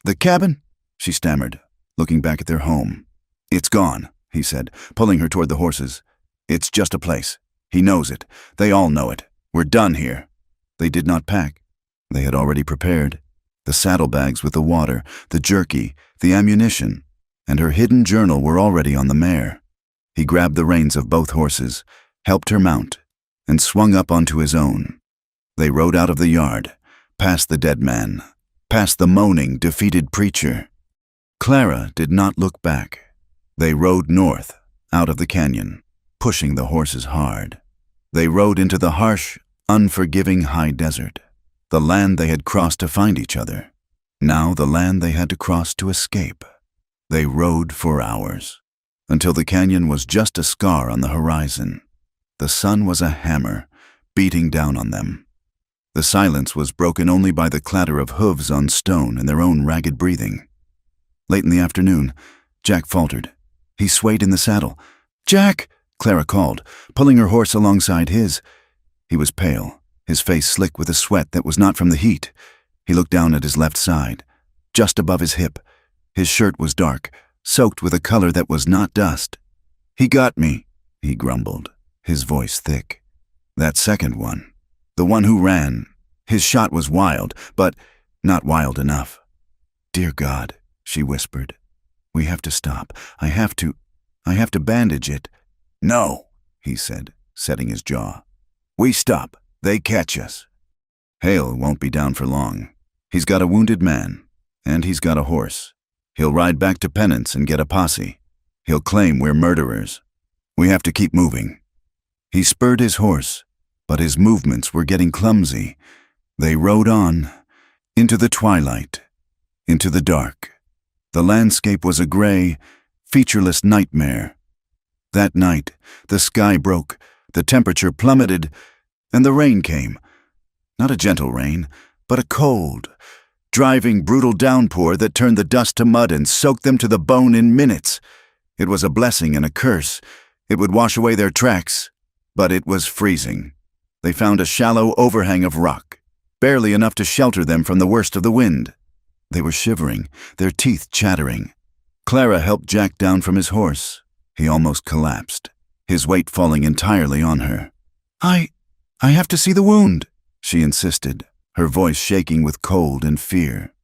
The cabin?" she stammered, looking back at their home. "It's gone," he said, pulling her toward the horses. "It's just a place. He knows it. They all know it. We're done here." They did not pack. They had already prepared. The saddlebags with the water, the jerky, the ammunition, and her hidden journal were already on the mare. He grabbed the reins of both horses, helped her mount, and swung up onto his own. They rode out of the yard, past the dead man, past the moaning, defeated preacher. Clara did not look back. They rode north, out of the canyon, pushing the horses hard. They rode into the harsh, unforgiving high desert, the land they had crossed to find each other. Now the land they had to cross to escape. They rode for hours, until the canyon was just a scar on the horizon. The sun was a hammer, beating down on them. The silence was broken only by the clatter of hooves on stone and their own ragged breathing. Late in the afternoon, Jack faltered. He swayed in the saddle. "Jack!" Clara called, pulling her horse alongside his. He was pale, his face slick with a sweat that was not from the heat. He looked down at his left side, just above his hip. His shirt was dark, soaked with a color that was not dust. "He got me," he grumbled, his voice thick. "That second one, the one who ran, his shot was wild, but not wild enough." "Dear God," she whispered. "We have to stop. I have to bandage it." "No," he said, setting his jaw. "We stop. They catch us." Hale won't be down for long. He's got a wounded man, and he's got a horse. He'll ride back to Penance and get a posse. He'll claim we're murderers. We have to keep moving. He spurred his horse, but his movements were getting clumsy. They rode on, into the twilight, into the dark. The landscape was a gray, featureless nightmare. That night, the sky broke, the temperature plummeted, and the rain came. Not a gentle rain, but a cold, driving, brutal downpour that turned the dust to mud and soaked them to the bone in minutes. It was a blessing and a curse. It would wash away their tracks, but it was freezing. They found a shallow overhang of rock, barely enough to shelter them from the worst of the wind. They were shivering, their teeth chattering. Clara helped Jack down from his horse. He almost collapsed, his weight falling entirely on her. I have to see the wound," she insisted, her voice shaking with cold and fear.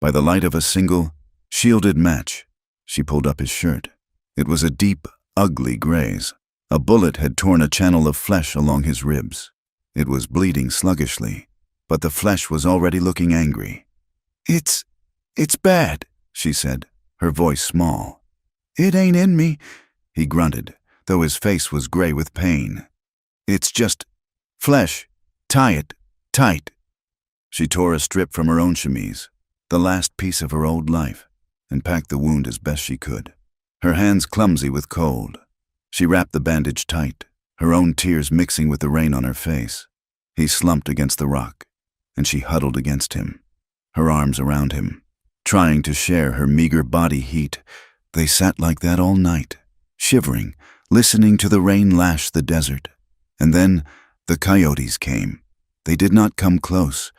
By the light of a single, shielded match, she pulled up his shirt. It was a deep, ugly graze. A bullet had torn a channel of flesh along his ribs. It was bleeding sluggishly, but the flesh was already looking angry. It's bad," she said, her voice small. "It ain't in me," he grunted, though his face was gray with pain. "It's just flesh. Tie it tight." She tore a strip from her own chemise, the last piece of her old life, and packed the wound as best she could, her hands clumsy with cold. She wrapped the bandage tight, her own tears mixing with the rain on her face. He slumped against the rock, and she huddled against him, her arms around him, trying to share her meager body heat. They sat like that all night, shivering, listening to the rain lash the desert. And then the coyotes came. They did not come close,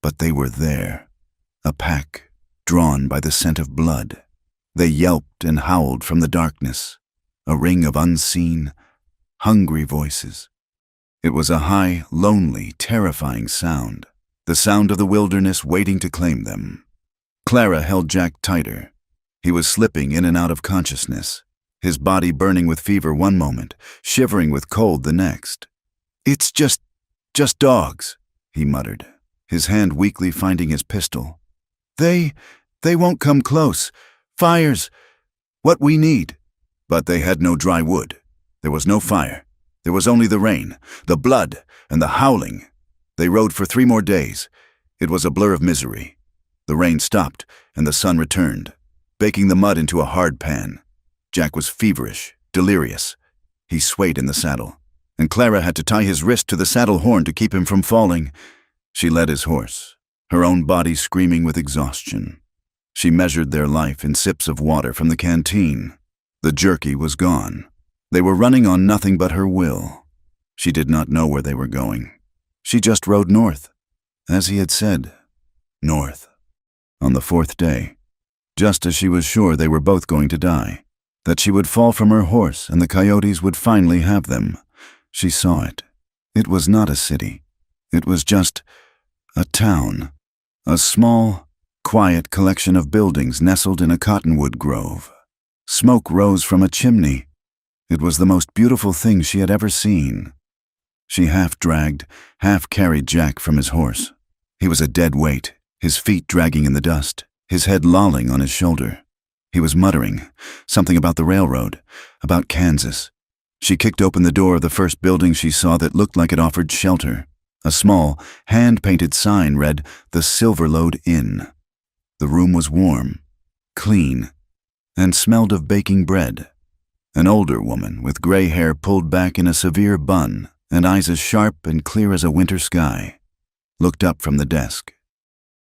but they were there, a pack, drawn by the scent of blood. They yelped and howled from the darkness, a ring of unseen, hungry voices. It was a high, lonely, terrifying sound, the sound of the wilderness waiting to claim them. Clara held Jack tighter. He was slipping in and out of consciousness, his body burning with fever one moment, shivering with cold the next. "It's just dogs," he muttered, his hand weakly finding his pistol. They won't come close. Fire's what we need." But they had no dry wood. There was no fire. There was only the rain, the blood, and the howling. They rode for 3 more days. It was a blur of misery. The rain stopped, and the sun returned, baking the mud into a hard pan. Jack was feverish, delirious. He swayed in the saddle, and Clara had to tie his wrist to the saddle horn to keep him from falling. She led his horse, her own body screaming with exhaustion. She measured their life in sips of water from the canteen. The jerky was gone. They were running on nothing but her will. She did not know where they were going. She just rode north, as he had said, north. On the 4th day, just as she was sure they were both going to die, that she would fall from her horse and the coyotes would finally have them, she saw it. It was not a city. It was just a town, a small, quiet collection of buildings nestled in a cottonwood grove. Smoke rose from a chimney. It was the most beautiful thing she had ever seen. She half-dragged, half-carried Jack from his horse. He was a dead weight, his feet dragging in the dust, his head lolling on his shoulder. He was muttering, something about the railroad, about Kansas. She kicked open the door of the first building she saw that looked like it offered shelter. A small, hand-painted sign read, "The Silverlode Inn." The room was warm, clean, and smelled of baking bread. An older woman with gray hair pulled back in a severe bun and eyes as sharp and clear as a winter sky, looked up from the desk.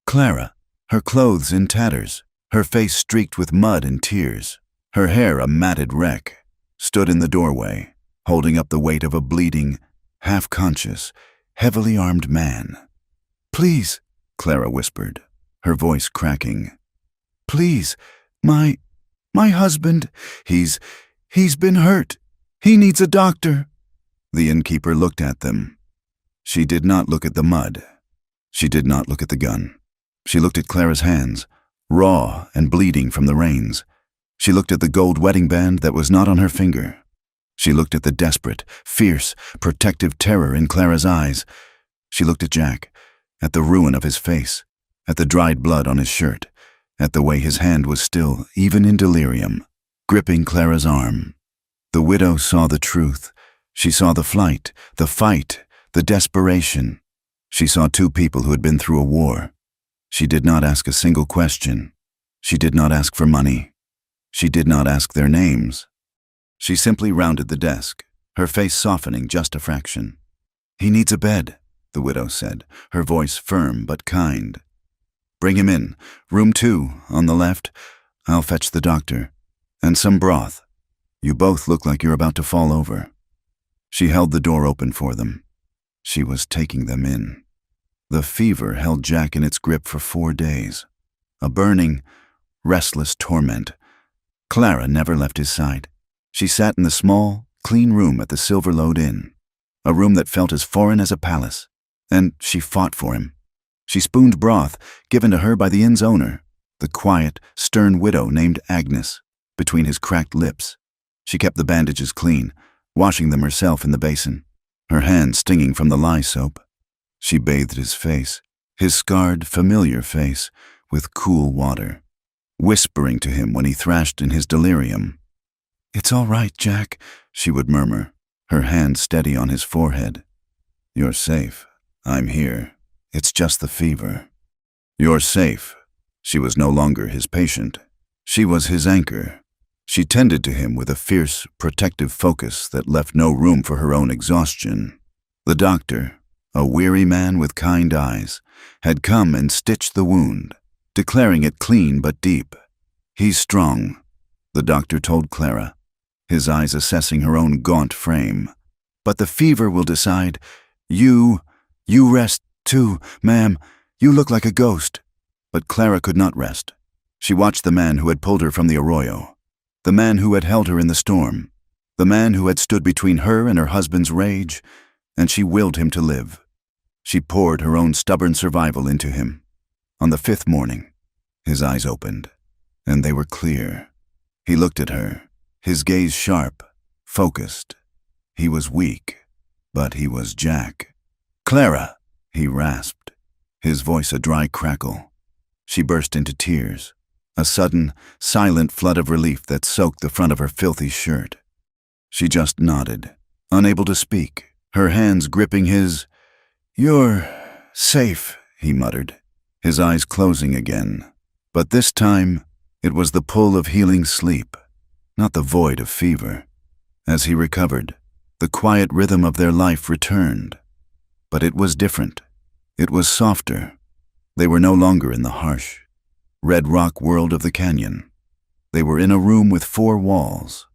Clara, her clothes in tatters, her face streaked with mud and tears, her hair a matted wreck, stood in the doorway, holding up the weight of a bleeding, half-conscious, heavily armed man. "Please," Clara whispered, her voice cracking. "Please, my husband, he's been hurt. He needs a doctor." The innkeeper looked at them. She did not look at the mud. She did not look at the gun. She looked at Clara's hands, raw and bleeding from the rains. She looked at the gold wedding band that was not on her finger. She looked at the desperate, fierce, protective terror in Clara's eyes. She looked at Jack, at the ruin of his face, at the dried blood on his shirt, at the way his hand was still, even in delirium, gripping Clara's arm. The widow saw the truth. She saw the flight, the fight, the desperation. She saw two people who had been through a war. She did not ask a single question. She did not ask for money. She did not ask their names. She simply rounded the desk, her face softening just a fraction. "He needs a bed," the widow said, her voice firm but kind. "Bring him in. Room 2, on the left. I'll fetch the doctor. And some broth. You both look like you're about to fall over." She held the door open for them. She was taking them in. The fever held Jack in its grip for 4 days. A burning, restless torment. Clara never left his side. She sat in the small, clean room at the Silverlode Inn, a room that felt as foreign as a palace, and she fought for him. She spooned broth given to her by the inn's owner, the quiet, stern widow named Agnes, between his cracked lips. She kept the bandages clean, washing them herself in the basin, her hands stinging from the lye soap. She bathed his face, his scarred, familiar face, with cool water, whispering to him when he thrashed in his delirium. "It's all right, Jack," she would murmur, her hand steady on his forehead. "You're safe. I'm here. It's just the fever." "You're safe." She was no longer his patient. She was his anchor. She tended to him with a fierce, protective focus that left no room for her own exhaustion. The doctor, a weary man with kind eyes, had come and stitched the wound, declaring it clean but deep. "He's strong," the doctor told Clara, his eyes assessing her own gaunt frame. "But the fever will decide. You rest too, ma'am. You look like a ghost." But Clara could not rest. She watched the man who had pulled her from the arroyo, the man who had held her in the storm, the man who had stood between her and her husband's rage, and she willed him to live. She poured her own stubborn survival into him. On the 5th morning, his eyes opened, and they were clear. He looked at her, his gaze sharp, focused. He was weak, but he was Jack. "Clara," he rasped, his voice a dry crackle. She burst into tears, a sudden, silent flood of relief that soaked the front of her filthy shirt. She just nodded, unable to speak, her hands gripping his. "You're safe," he muttered, his eyes closing again. But this time, it was the pull of healing sleep, not the void of fever. As he recovered, the quiet rhythm of their life returned. But it was different. It was softer. They were no longer in the harsh, red rock world of the canyon. They were in a room with 4 walls,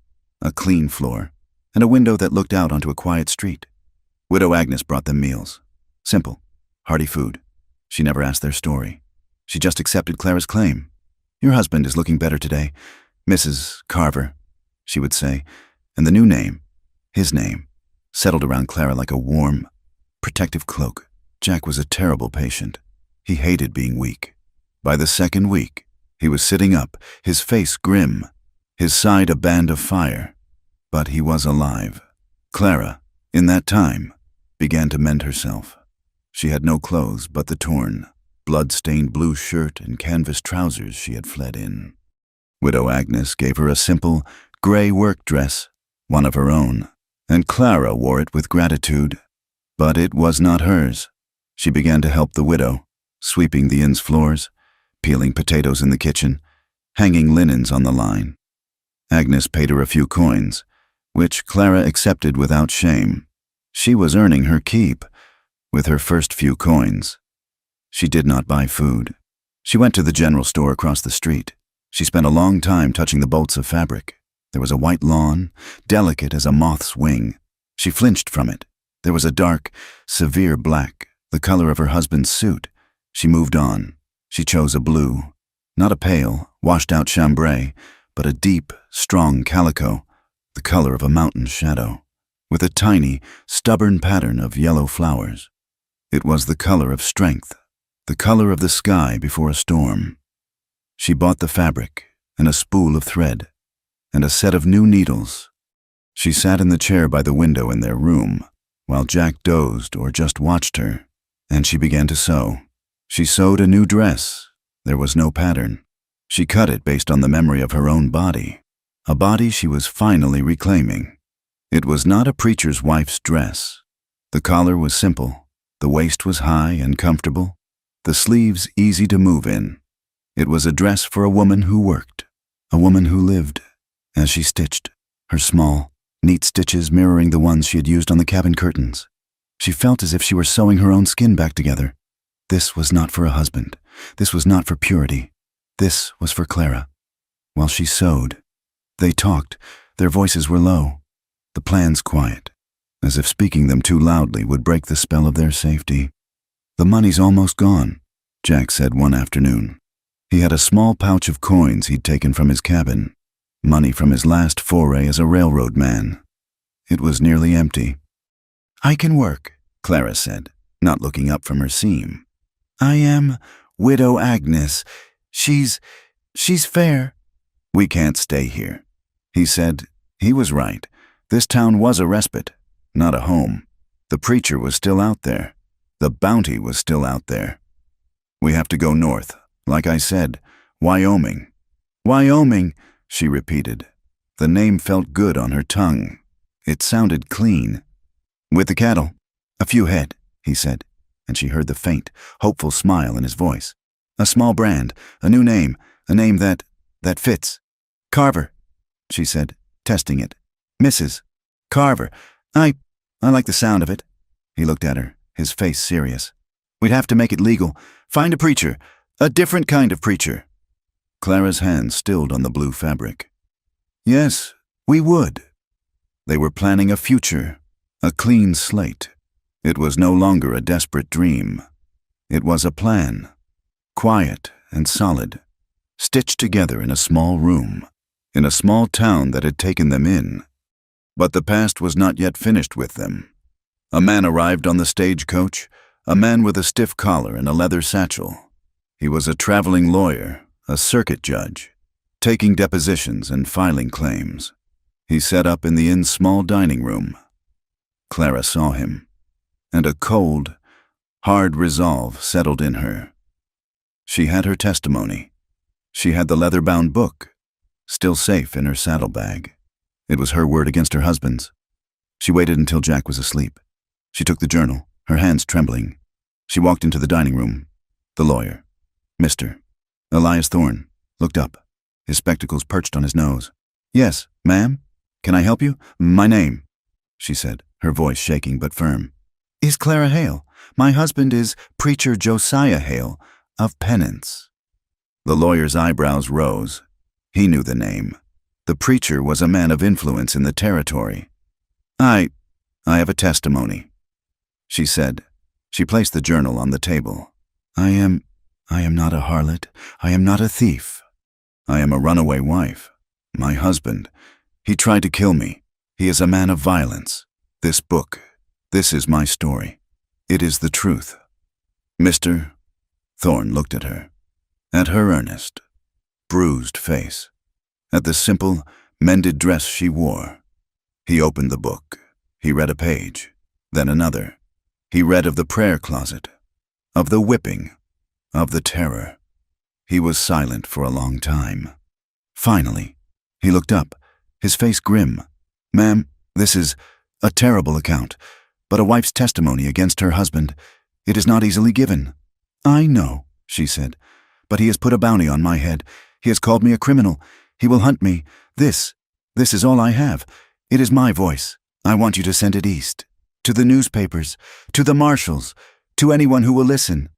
a clean floor, and a window that looked out onto a quiet street. Widow Agnes brought them meals. Simple, hearty food. She never asked their story. She just accepted Clara's claim. "Your husband is looking better today, Mrs. Carver," she would say, and the new name, his name, settled around Clara like a warm, protective cloak. Jack was a terrible patient. He hated being weak. By the 2nd week, he was sitting up, his face grim, his side a band of fire. But he was alive. Clara, in that time, began to mend herself. She had no clothes but the torn, blood-stained blue shirt and canvas trousers she had fled in. Widow Agnes gave her a simple, gray work dress, one of her own, and Clara wore it with gratitude. But it was not hers. She began to help the widow, sweeping the inn's floors, peeling potatoes in the kitchen, hanging linens on the line. Agnes paid her a few coins, which Clara accepted without shame. She was earning her keep with her first few coins. She did not buy food. She went to the general store across the street. She spent a long time touching the bolts of fabric. There was a white lawn, delicate as a moth's wing. She flinched from it. There was a dark, severe black, the color of her husband's suit. She moved on. She chose a blue, not a pale, washed-out chambray, but a deep, strong calico, the color of a mountain shadow, with a tiny, stubborn pattern of yellow flowers. It was the color of strength, the color of the sky before a storm. She bought the fabric and a spool of thread and a set of new needles. She sat in the chair by the window in their room while Jack dozed or just watched her, and she began to sew. She sewed a new dress. There was no pattern. She cut it based on the memory of her own body, a body she was finally reclaiming. It was not a preacher's wife's dress. The collar was simple, the waist was high and comfortable, the sleeves easy to move in. It was a dress for a woman who worked, a woman who lived. As she stitched, her small, neat stitches mirroring the ones she had used on the cabin curtains, she felt as if she were sewing her own skin back together. This was not for a husband. This was not for purity. This was for Clara. While she sewed, they talked. Their voices were low, the plans quiet, as if speaking them too loudly would break the spell of their safety. "The money's almost gone," Jack said one afternoon. He had a small pouch of coins he'd taken from his cabin, money from his last foray as a railroad man. It was nearly empty. "I can work," Clara said, not looking up from her seam. "I am Widow Agnes. She's fair." "We can't stay here," he said. He was right. This town was a respite, not a home. The preacher was still out there. The bounty was still out there. "We have to go north. Like I said, Wyoming." "Wyoming," she repeated. The name felt good on her tongue. It sounded clean. "With the cattle?" "A few head," he said, and she heard the faint, hopeful smile in his voice. "A small brand, a new name, a name that fits." "Carver," she said, testing it. "Mrs. Carver. I like the sound of it." He looked at her, his face serious. "We'd have to make it legal. Find a preacher, a different kind of preacher." Clara's hand stilled on the blue fabric. "Yes, we would." They were planning a future, a clean slate. It was no longer a desperate dream. It was a plan, quiet and solid, stitched together in a small room, in a small town that had taken them in. But the past was not yet finished with them. A man arrived on the stagecoach, a man with a stiff collar and a leather satchel. He was a traveling lawyer, a circuit judge, taking depositions and filing claims. He sat up in the inn's small dining room. Clara saw him, and a cold, hard resolve settled in her. She had her testimony. She had the leather-bound book, still safe in her saddlebag. It was her word against her husband's. She waited until Jack was asleep. She took the journal, her hands trembling. She walked into the dining room. The lawyer, Mr. Elias Thorne, looked up, his spectacles perched on his nose. "Yes, ma'am? Can I help you? My name," she said, her voice shaking but firm, "is Clara Hale. My husband is Preacher Josiah Hale of Penance." The lawyer's eyebrows rose. He knew the name. The preacher was a man of influence in the territory. I have a testimony," she said. She placed the journal on the table. I am not a harlot. I am not a thief. I am a runaway wife. My husband, he tried to kill me. He is a man of violence. This book, this is my story. It is the truth." Mr. Thorne looked at her earnest, bruised face, at the simple, mended dress she wore. He opened the book. He read a page, then another. He read of the prayer closet, of the whipping, of the terror. He was silent for a long time. Finally, he looked up, his face grim. "Ma'am, this is a terrible account, but a wife's testimony against her husband. It is not easily given." "I know," she said, "but he has put a bounty on my head. He has called me a criminal. He will hunt me. This is all I have. It is my voice. I want you to send it east. To the newspapers, to the marshals, to anyone who will listen.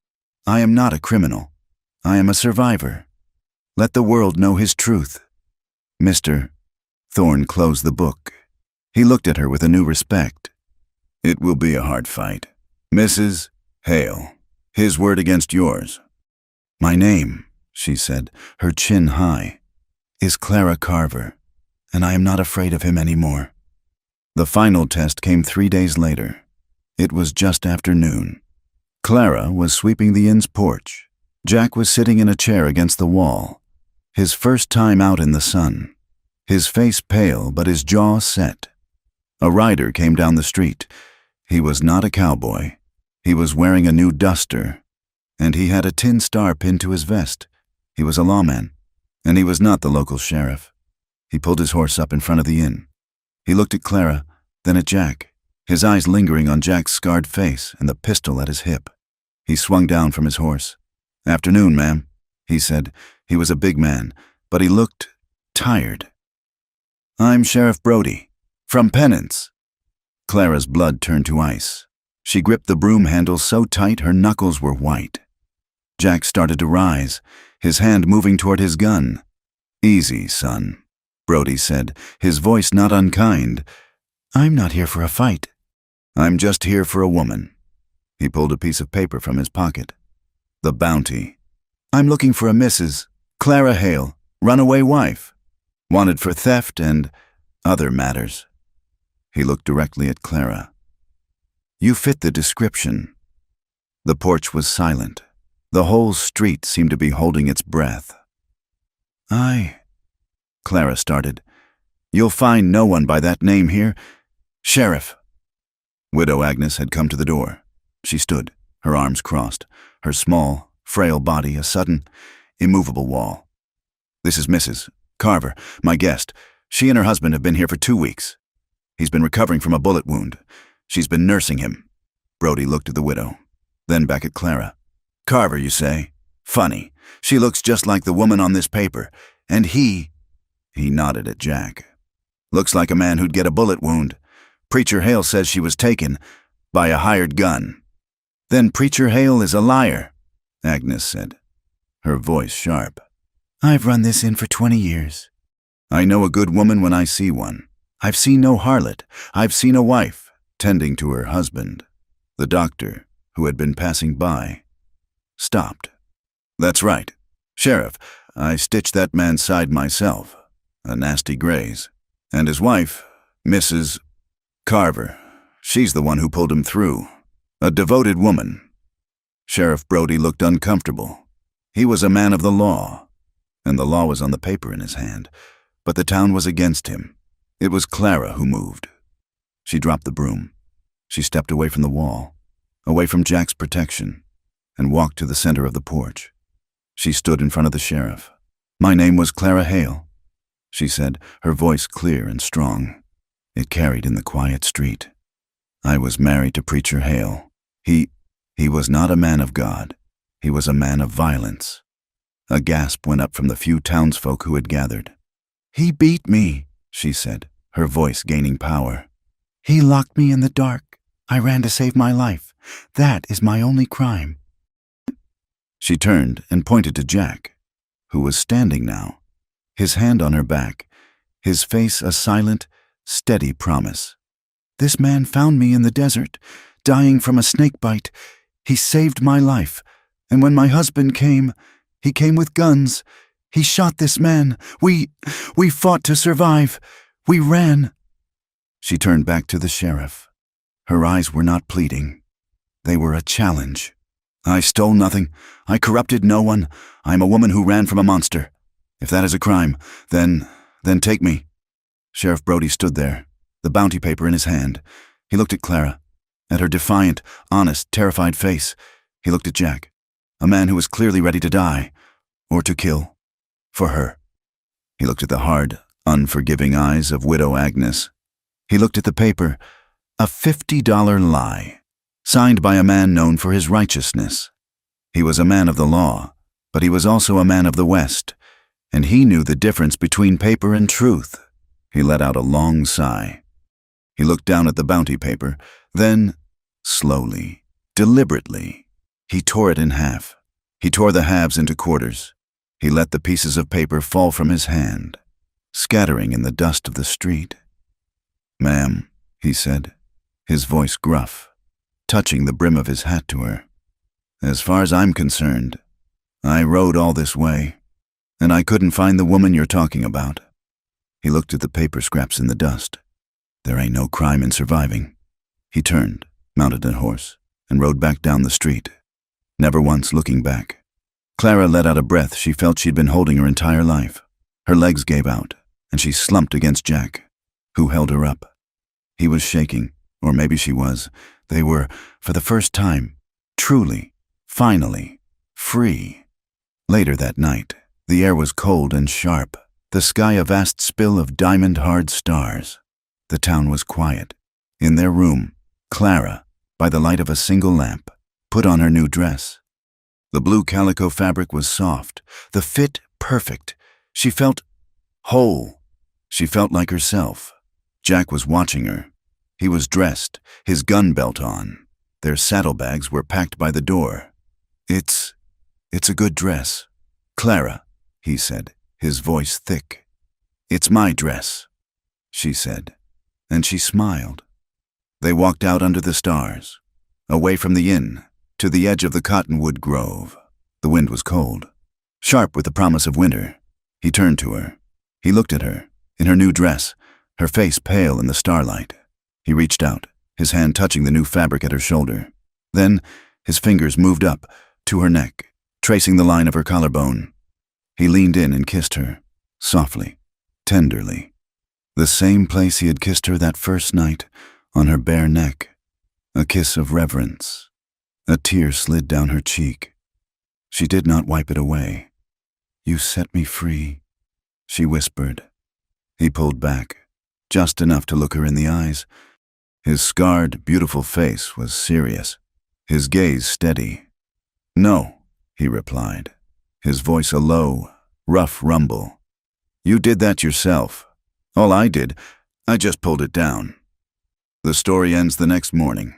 I am not a criminal. I am a survivor. Let the world know his truth." Mr. Thorne closed the book. He looked at her with a new respect. "It will be a hard fight. Mrs. Hale, his word against yours." "My name," she said, her chin high, "is Clara Carver, and I am not afraid of him anymore." The final test came 3 days later. It was just after noon. Clara was sweeping the inn's porch. Jack was sitting in a chair against the wall, his first time out in the sun, his face pale but his jaw set. A rider came down the street. He was not a cowboy. He was wearing a new duster, and he had a tin star pinned to his vest. He was a lawman, and he was not the local sheriff. He pulled his horse up in front of the inn. He looked at Clara, then at Jack, his eyes lingering on Jack's scarred face and the pistol at his hip. He swung down from his horse. "Afternoon, ma'am," he said. He was a big man, but he looked tired. "I'm Sheriff Brody, from Penance." Clara's blood turned to ice. She gripped the broom handle so tight her knuckles were white. Jack started to rise, his hand moving toward his gun. "Easy, son," Brody said, his voice not unkind. "I'm not here for a fight. I'm just here for a woman." He pulled a piece of paper from his pocket. "The bounty. I'm looking for a Mrs. Clara Hale, runaway wife, wanted for theft and other matters." He looked directly at Clara. "You fit the description." The porch was silent. The whole street seemed to be holding its breath. Clara started. "You'll find no one by that name here. Sheriff." Widow Agnes had come to the door. She stood, her arms crossed, her small, frail body a sudden, immovable wall. "This is Mrs. Carver, my guest. She and her husband have been here for 2 weeks. He's been recovering from a bullet wound. She's been nursing him." Brody looked at the widow, then back at Clara. "Carver, you say? Funny. She looks just like the woman on this paper. And he nodded at Jack. "Looks like a man who'd get a bullet wound. Preacher Hale says she was taken by a hired gun." "Then Preacher Hale is a liar," Agnes said, her voice sharp. "I've run this inn for 20 years. I know a good woman when I see one. I've seen no harlot. I've seen a wife tending to her husband." The doctor, who had been passing by, stopped. "That's right. Sheriff, I stitched that man's side myself. A nasty graze. And his wife, Mrs. Carver, she's the one who pulled him through. A devoted woman." Sheriff Brody looked uncomfortable. He was a man of the law, and the law was on the paper in his hand, but the town was against him. It was Clara who moved. She dropped the broom. She stepped away from the wall, away from Jack's protection, and walked to the center of the porch. She stood in front of the sheriff. "My name was Clara Hale," she said, her voice clear and strong. It carried in the quiet street. "I was married to Preacher Hale. He was not a man of God. He was a man of violence." A gasp went up from the few townsfolk who had gathered. "He beat me," she said, her voice gaining power. "He locked me in the dark. I ran to save my life. That is my only crime." She turned and pointed to Jack, who was standing now, his hand on her back, his face a silent, steady promise. "This man found me in the desert, dying from a snake bite. He saved my life, and when my husband came, he came with guns. He shot this man. We fought to survive. We ran." She turned back to the sheriff. Her eyes were not pleading. They were a challenge. "I stole nothing. I corrupted no one. I am a woman who ran from a monster. If that is a crime, then take me." Sheriff Brody stood there, the bounty paper in his hand. He looked at Clara, at her defiant, honest, terrified face. He looked at Jack, a man who was clearly ready to die, or to kill, for her. He looked at the hard, unforgiving eyes of Widow Agnes. He looked at the paper, a $50 lie, signed by a man known for his righteousness. He was a man of the law, but he was also a man of the West, and he knew the difference between paper and truth. He let out a long sigh. He looked down at the bounty paper, then, slowly, deliberately, he tore it in half. He tore the halves into quarters. He let the pieces of paper fall from his hand, scattering in the dust of the street. "Ma'am," he said, his voice gruff, touching the brim of his hat to her. "As far as I'm concerned, I rode all this way, and I couldn't find the woman you're talking about." He looked at the paper scraps in the dust. There ain't no crime in surviving. He turned, mounted a horse, and rode back down the street, never once looking back. Clara let out a breath she felt she'd been holding her entire life. Her legs gave out, and she slumped against Jack, who held her up. He was shaking, or maybe she was. They were, for the first time, truly, finally, free. Later that night, the air was cold and sharp, the sky a vast spill of diamond-hard stars. The town was quiet. In their room, Clara, by the light of a single lamp, put on her new dress. The blue calico fabric was soft, the fit perfect. She felt whole. She felt like herself. Jack was watching her. He was dressed, his gun belt on. Their saddlebags were packed by the door. It's a good dress. "Clara," he said, his voice thick. "It's my dress," she said, and she smiled. They walked out under the stars, away from the inn, to the edge of the cottonwood grove. The wind was cold, sharp with the promise of winter. He turned to her. He looked at her, in her new dress, her face pale in the starlight. He reached out, his hand touching the new fabric at her shoulder. Then, his fingers moved up, to her neck, tracing the line of her collarbone. He leaned in and kissed her, softly, tenderly. The same place he had kissed her that first night, on her bare neck. A kiss of reverence. A tear slid down her cheek. She did not wipe it away. "You set me free," she whispered. He pulled back, just enough to look her in the eyes. His scarred, beautiful face was serious, his gaze steady. "No," he replied, his voice a low, rough rumble. "You did that yourself. All I did, I just pulled it down." The story ends the next morning.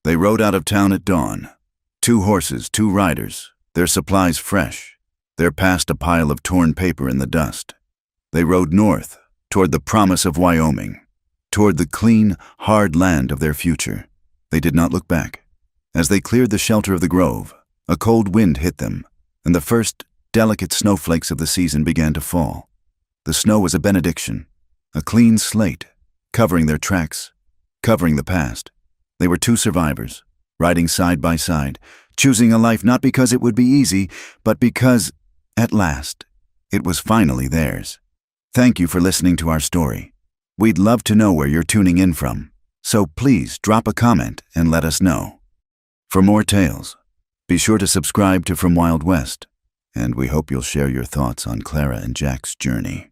They rode out of town at dawn. 2 horses, 2 riders, their supplies fresh. They're past a pile of torn paper in the dust. They rode north, toward the promise of Wyoming, toward the clean, hard land of their future. They did not look back. As they cleared the shelter of the grove, a cold wind hit them, and the first delicate snowflakes of the season began to fall. The snow was a benediction, a clean slate, covering their tracks, covering the past. They were 2 survivors, riding side by side, choosing a life not because it would be easy, but because, at last, it was finally theirs. Thank you for listening to our story. We'd love to know where you're tuning in from, so please drop a comment and let us know. For more tales, be sure to subscribe to From Wild West, and we hope you'll share your thoughts on Clara and Jack's journey.